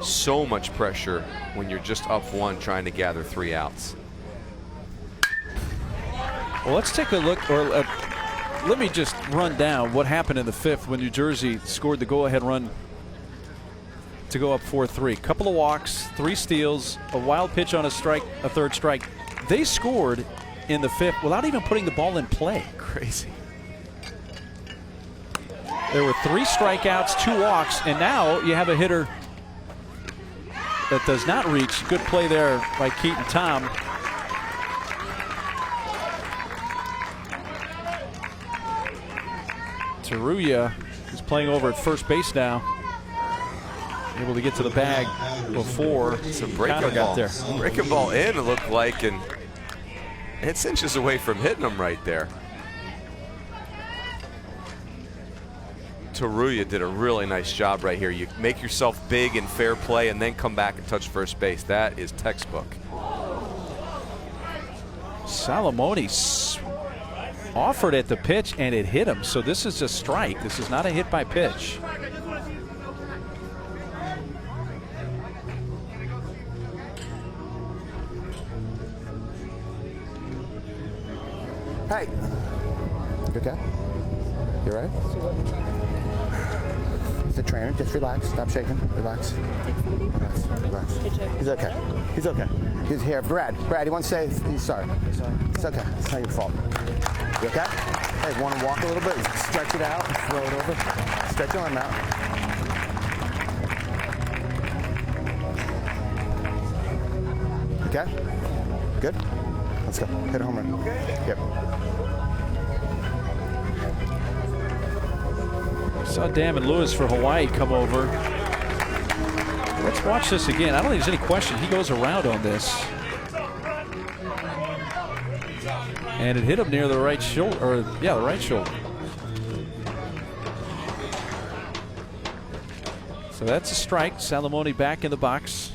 So much pressure when you're just up 1 trying to gather 3 outs. Well, let's take a look, or let me just run down what happened in the 5th when New Jersey scored the go-ahead run to go up 4-3. Couple of walks, 3 steals, a wild pitch on a strike, a 3rd strike. They scored in the 5th without even putting the ball in play. Crazy. There were 3 strikeouts, 2 walks, and now you have a hitter that does not reach. Good play there by Keaton Tom. Taruya is playing over at first base now. Able to get to the bag before it's a breaking ball. Got there. Breaking ball in, it looked like, and it's inches away from hitting him right there. Taruya did a really nice job right here. You make yourself big in fair play and then come back and touch first base. That is textbook. Salamone offered at the pitch and it hit him. So this is a strike. This is not a hit by pitch. Hey. You okay? You all right? It's the trainer. Just relax. Stop shaking. Relax. Relax. Relax. He's okay. He's okay. He's here. Brad, he wants to say he's sorry. It's okay. It's not your fault. You okay? Hey, want to walk a little bit? Stretch it out. Throw it over. Stretch your arm out. Okay? Good? Let's go. Hit a home run. Yep. Saw Damon Lewis for Hawaii come over. Let's watch this again. I don't think there's any question. He goes around on this. And it hit him near the right shoulder, or yeah, the right shoulder. So that's a strike. Salamone back in the box.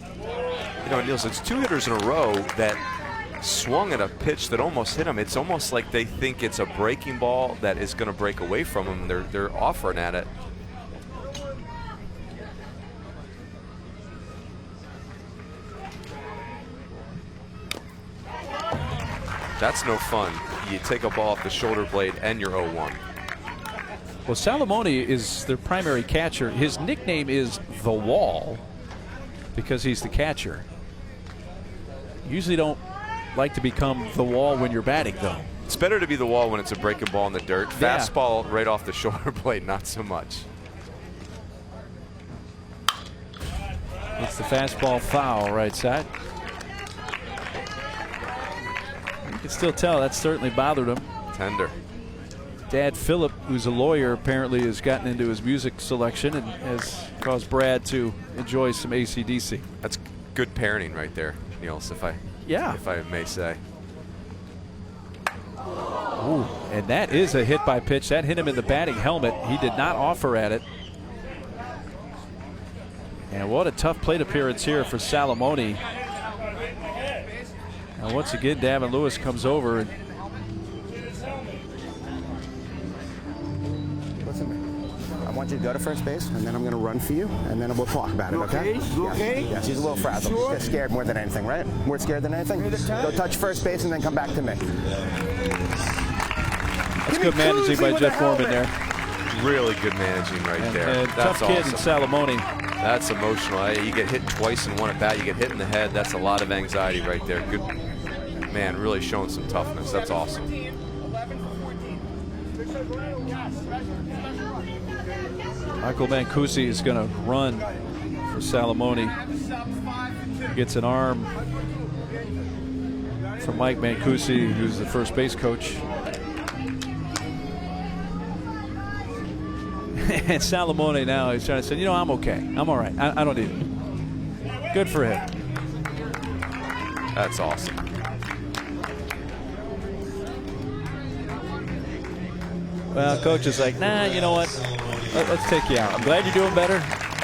You know, Niels, it's 2 hitters in a row that swung at a pitch that almost hit him. It's almost like they think it's a breaking ball that is going to break away from them. They're offering at it. That's no fun. You take a ball off the shoulder blade and you're 0-1. Well, Salamone is their primary catcher. His nickname is The Wall because he's the catcher. Usually don't like to become the wall when you're batting, though. It's better to be the wall when it's a breaking ball in the dirt. Yeah. Fastball right off the shoulder blade, not so much. It's the fastball foul, right side. You can still tell that certainly bothered him. Tender. Dad Philip, who's a lawyer, apparently has gotten into his music selection and has caused Brad to enjoy some AC/DC. That's good parenting right there, Niels, if I may say. Ooh, and that is a hit by pitch. That hit him in the batting helmet. He did not offer at it. And what a tough plate appearance here for Salamone. And once again, Damon Lewis comes over. And I want you to go to first base, and then I'm going to run for you, and then we'll talk about it, okay? You okay? Yes, he's a little frazzled. Sure. He's scared more than anything, right? More scared than anything? Go touch first base and then come back to me. That's good managing by Jeff Gorman there. Really good managing right there. And That's tough kid awesome. in Salamone. That's emotional. You get hit twice in one at bat, you get hit in the head. That's a lot of anxiety right there. Good man, really showing some toughness. That's awesome. Michael Mancusi is going to run for Salamone. Gets an arm from Mike Mancusi, who's the first base coach. And Salamone now is trying to say, you know, I'm okay. I'm all right. I don't need it. Good for him. That's awesome. Well, coach is like, nah, you know what? Let's take you out. I'm glad you're doing better,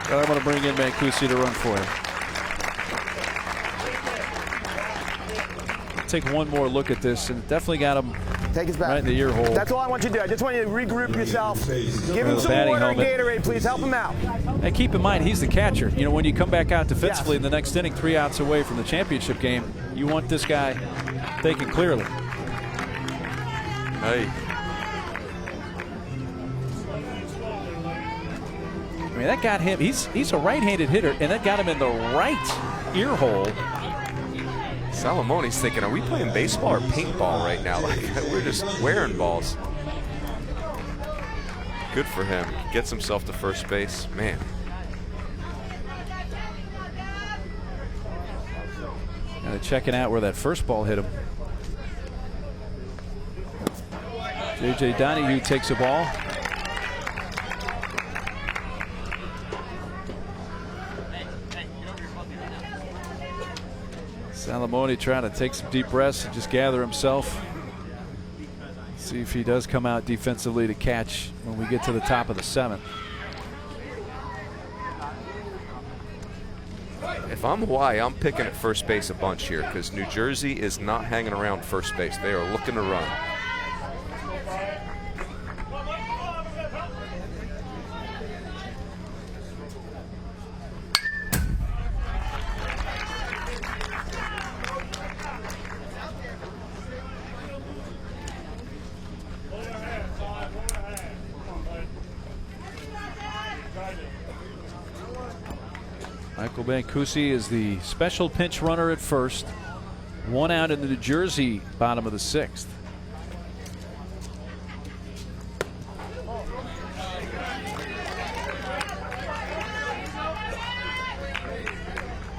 but I'm going to bring in Mancusi to run for you. Take one more look at this, and definitely got him Take his bat. Right in the ear hole. That's all I want you to do. I just want you to regroup yourself. Give him The some batting water and helmet. Gatorade, please. Help him out. And keep in mind, he's the catcher. You know, when you come back out defensively in the next inning, 3 outs away from the championship game, you want this guy thinking clearly. Hey. I mean, that got him. He's a right-handed hitter, and that got him in the right ear hole. Salamone's thinking, are we playing baseball or paintball right now? Like, we're just wearing balls. Good for him. Gets himself to first base. Man. Kind of checking out where that first ball hit him. J.J. Donahue takes a ball. Salamone trying to take some deep breaths and just gather himself. See if he does come out defensively to catch when we get to the top of the 7th. If I'm Hawaii, I'm picking at first base a bunch here because New Jersey is not hanging around first base. They are looking to run. Michael Mancusi is the special pinch runner at first. 1 out in the New Jersey bottom of the 6th.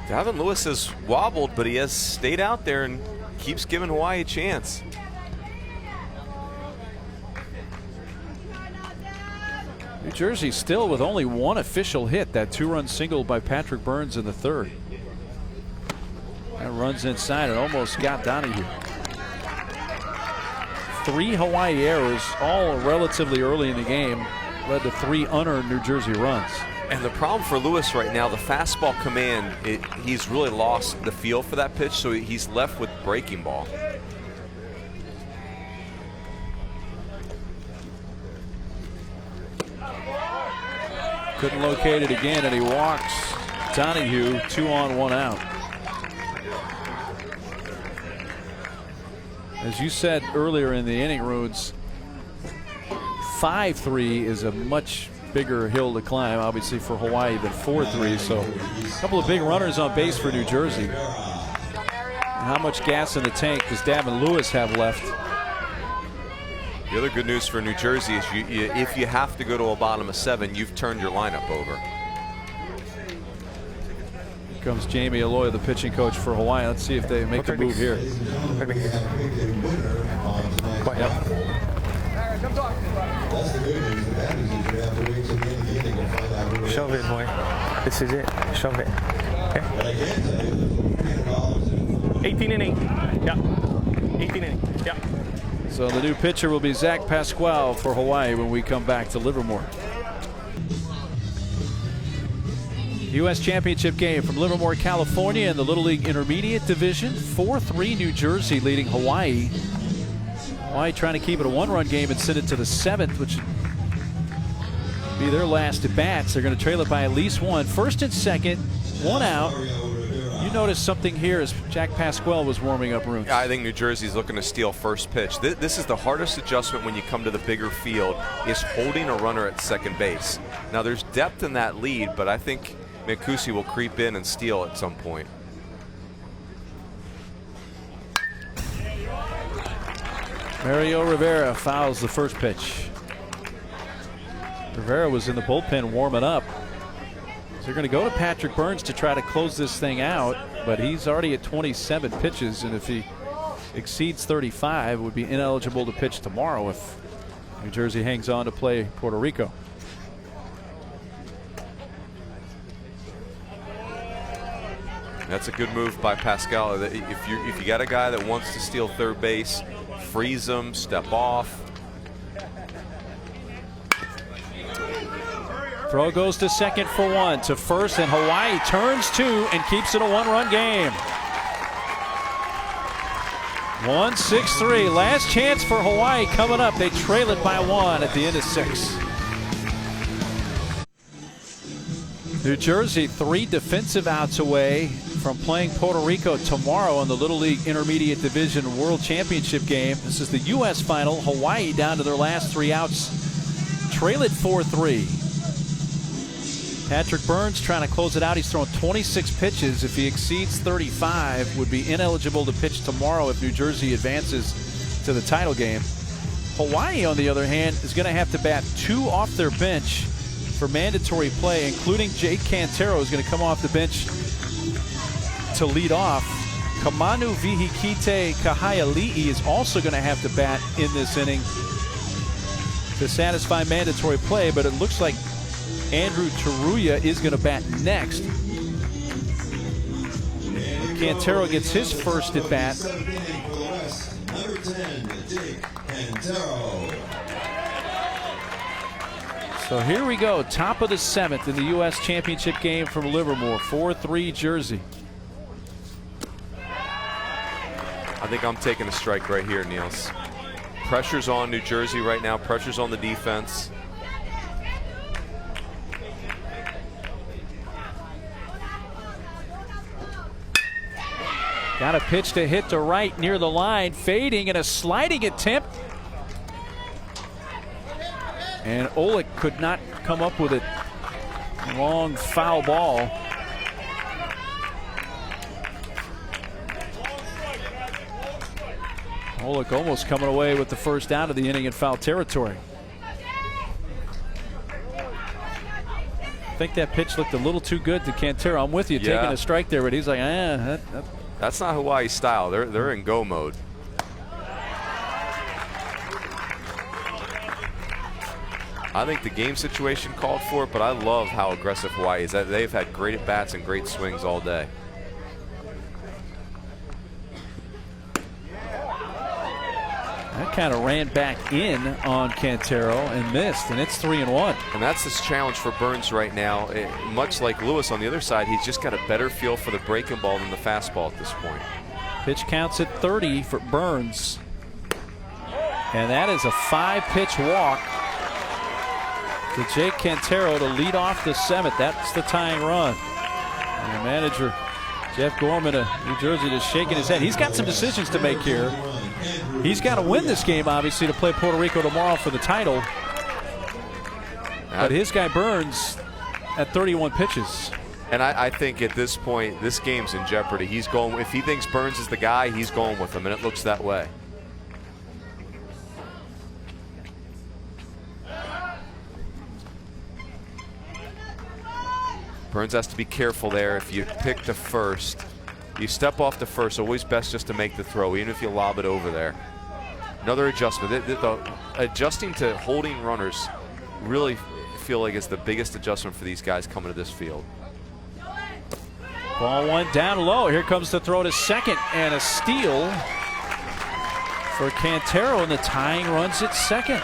Davin Lewis has wobbled, but he has stayed out there and keeps giving Hawaii a chance. New Jersey still with only 1 official hit, that 2-run single by Patrick Burns in the 3rd. That runs inside and almost got Donahue. 3 Hawaii errors, all relatively early in the game, led to 3 unearned New Jersey runs. And the problem for Lewis right now, the fastball command, he's really lost the feel for that pitch, so he's left with breaking ball. Couldn't locate it again, and he walks Donahue. 2 on, 1 out. As you said earlier in the inning, Rudes, 5-3 is a much bigger hill to climb, obviously, for Hawaii than 4-3. So a couple of big runners on base for New Jersey. And how much gas in the tank does Davin Lewis have left? The other good news for New Jersey is if you have to go to a bottom of 7, you've turned your lineup over. Here comes Jamie Aloy, the pitching coach for Hawaii. Let's see if they make a move here. Shove it, boy. This is it. Shove it. Okay. 18 inning. Yeah. 18 inning. Yeah. So the new pitcher will be Zach Pasquale for Hawaii when we come back to Livermore. U.S. Championship game from Livermore, California in the Little League Intermediate Division. 4-3 New Jersey leading Hawaii. Hawaii trying to keep it a 1-run game and send it to the 7th, which would be their last at bats. They're going to trail it by at least 1. First and second, 1 out. You noticed something here as Jack Pasquale was warming up Runes. I think New Jersey's looking to steal first pitch. This is the hardest adjustment when you come to the bigger field, is holding a runner at second base. Now there's depth in that lead, but I think Mancusi will creep in and steal at some point. Mario Rivera fouls the first pitch. Rivera was in the bullpen warming up. So they're going to go to Patrick Burns to try to close this thing out, but he's already at 27 pitches, and if he exceeds 35, would be ineligible to pitch tomorrow if New Jersey hangs on to play Puerto Rico. That's a good move by Pascal. If you got a guy that wants to steal third base, freeze him, step off. Throw goes to second for 1, to first, and Hawaii turns 2 and keeps it a 1-run game. 1-6-3. Last chance for Hawaii coming up. They trail it by 1 at the end of 6. New Jersey 3 defensive outs away from playing Puerto Rico tomorrow in the Little League Intermediate Division World Championship game. This is the U.S. final. Hawaii down to their last 3 outs. Trail it 4-3. Patrick Burns trying to close it out. He's thrown 26 pitches. If he exceeds 35, would be ineligible to pitch tomorrow if New Jersey advances to the title game. Hawaii, on the other hand, is going to have to bat 2 off their bench for mandatory play, including Jake Cantero, who's going to come off the bench to lead off. Kamanu Vihikite Kahaiali'i is also going to have to bat in this inning to satisfy mandatory play, but it looks like Andrew Taruya is going to bat next. Cantero gets his first at bat. Number 10, Jake Cantero. So here we go, top of the 7th in the U.S. Championship game from Livermore, 4-3 Jersey. I think I'm taking a strike right here, Niels. Pressure's on New Jersey right now. Pressure's on the defense. Got a pitch to hit to right near the line, fading, and a sliding attempt. And Oleg could not come up with it. Long foul ball. Oleg almost coming away with the first out of the inning in foul territory. I think that pitch looked a little too good to Cantero. I'm with you, taking a strike there, but he's like, That's not Hawaii style. They're in go mode. I think the game situation called for it, but I love how aggressive Hawaii is. They've had great at bats and great swings all day. That kind of ran back in on Cantero and missed, and it's 3-1. And that's this challenge for Burns right now. Much like Lewis on the other side, he's just got a better feel for the breaking ball than the fastball at this point. Pitch counts at 30 for Burns. And that is a 5-pitch walk to Jake Cantero to lead off the 7th. That's the tying run. And the manager, Jeff Gorman of New Jersey, just shaking his head. He's got some decisions to make here. He's got to win this game, obviously, to play Puerto Rico tomorrow for the title. But his guy Burns at 31 pitches. And I think at this point, this game's in jeopardy. He's going, if he thinks Burns is the guy, he's going with him, and it looks that way. Burns has to be careful there. If you pick the first, you step off the first, always best just to make the throw, even if you lob it over there. Another adjustment. Adjusting to holding runners really feel like it's the biggest adjustment for these guys coming to this field. Ball 1 down low. Here comes the throw to second, and a steal for Cantero, and the tying runs at second.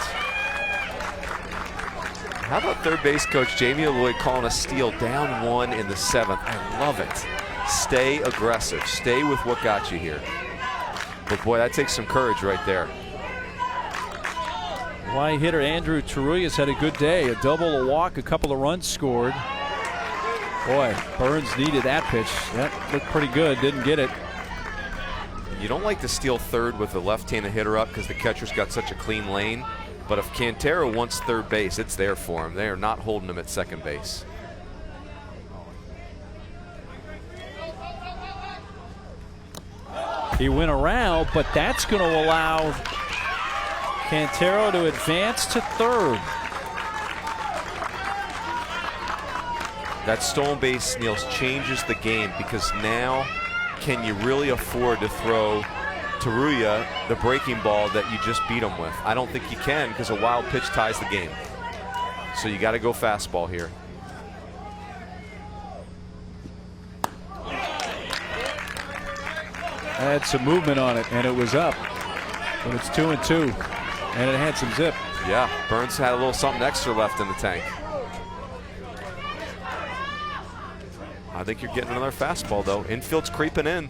How about third base coach Jamie Lloyd calling a steal down 1 in the 7th? I love it. Stay aggressive. Stay with what got you here. But boy, that takes some courage right there. Hawaii hitter Andrew Taruya's had a good day. A double, a walk, a couple of runs scored. Boy, Burns needed that pitch. That looked pretty good. Didn't get it. You don't like to steal third with a left-handed hitter up because the catcher's got such a clean lane. But if Cantero wants third base, it's there for him. They are not holding him at second base. He went around, but that's going to allow Cantero to advance to third. That stolen base, Niels, changes the game because now can you really afford to throw Taruya the breaking ball that you just beat him with? I don't think you can because a wild pitch ties the game. So you got to go fastball here. Had some movement on it, and it was up. But it's 2-2, and it had some zip. Yeah, Burns had a little something extra left in the tank. I think you're getting another fastball, though. Infield's creeping in.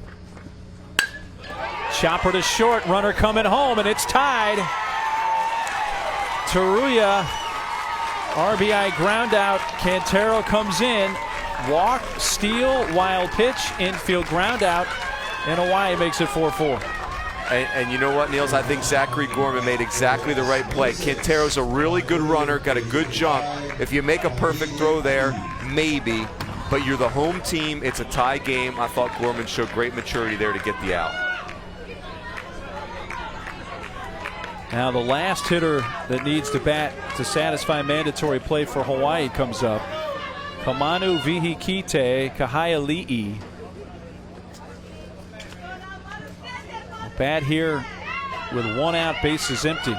Chopper to short, runner coming home, and it's tied. Taruya, RBI ground out. Cantero comes in. Walk, steal, wild pitch, infield ground out, and Hawaii makes it 4-4. And you know what, Niels? I think Zachary Gorman made exactly the right play. Cantero's a really good runner, got a good jump. If you make a perfect throw there, maybe. But you're the home team. It's a tie game. I thought Gorman showed great maturity there to get the out. Now the last hitter that needs to bat to satisfy mandatory play for Hawaii comes up. Kamanu Vihikite Kahaiali'i. Bat here with 1 out, bases empty.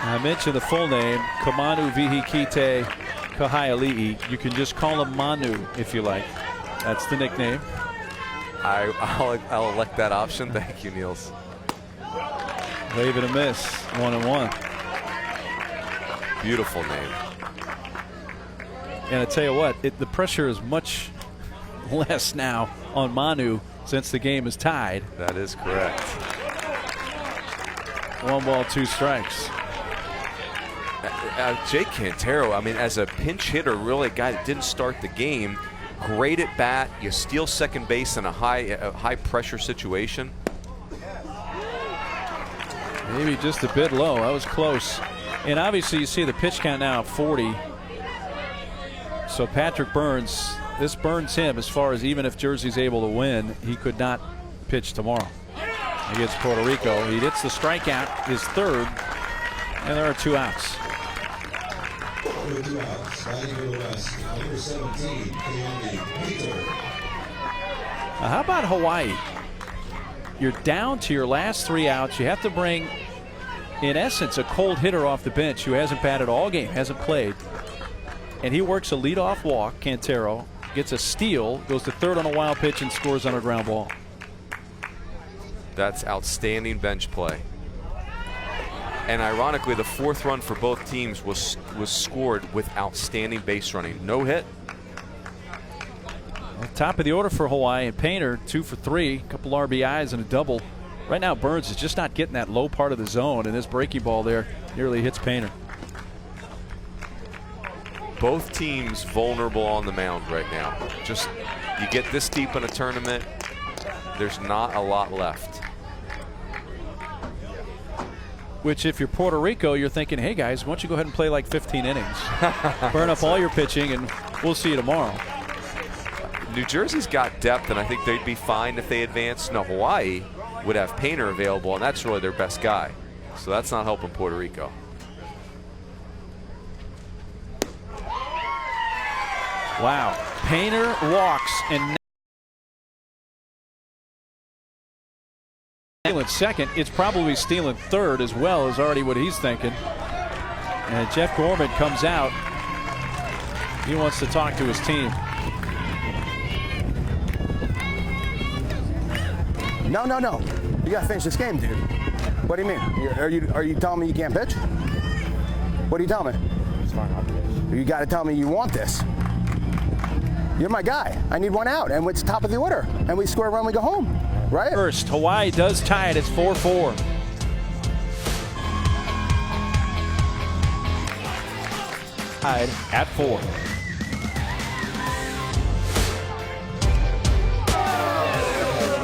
I mentioned the full name, Kamanu Vihikite Kahaiali'i. You can just call him Manu if you like. That's the nickname. I'll elect that option. Thank you, Niels. Wave and a miss, 1-1. Beautiful name. And I tell you what, the pressure is much less now on Manu since the game is tied. That is correct. 1 ball, 2 strikes. Jake Cantero, I mean, as a pinch hitter, really a guy that didn't start the game, great at bat. You steal second base in a high pressure situation. Maybe just a bit low. That was close. And obviously you see the pitch count now at 40. So Patrick Burns, this burns him as far as even if Jersey's able to win, he could not pitch tomorrow against Puerto Rico. He hits the strikeout, his third, and there are 2 outs. Now how about Hawaii? You're down to your last 3 outs. You have to bring, in essence, a cold hitter off the bench who hasn't batted all game, hasn't played. And he works a leadoff walk, Cantero, gets a steal, goes to third on a wild pitch, and scores on a ground ball. That's outstanding bench play. And ironically, the 4th run for both teams was scored with outstanding base running. No hit. Well, top of the order for Hawaii, and Painter 2 for 3, a couple RBIs and a double. Right now Burns is just not getting that low part of the zone, and this breaking ball there nearly hits Painter. Both teams vulnerable on the mound right now. Just, you get this deep in a tournament, there's not a lot left. Which, if you're Puerto Rico, you're thinking, hey guys, why don't you go ahead and play like 15 innings? Burn up all your pitching, and we'll see you tomorrow. New Jersey's got depth, and I think they'd be fine if they advance. No, Hawaii would have Painter available, and that's really their best guy. So that's not helping Puerto Rico. Wow. Painter walks and stealing second. It's probably stealing third as well, is already what he's thinking. And Jeff Gorman comes out. He wants to talk to his team. No. You got to finish this game, dude. What do you mean? Are you telling me you can't pitch? What are you telling me? You got to tell me you want this. You're my guy. I need 1 out, and it's top of the order, and we score a run, we go home, right? First, Hawaii does tie it. It's 4-4. Tied at 4.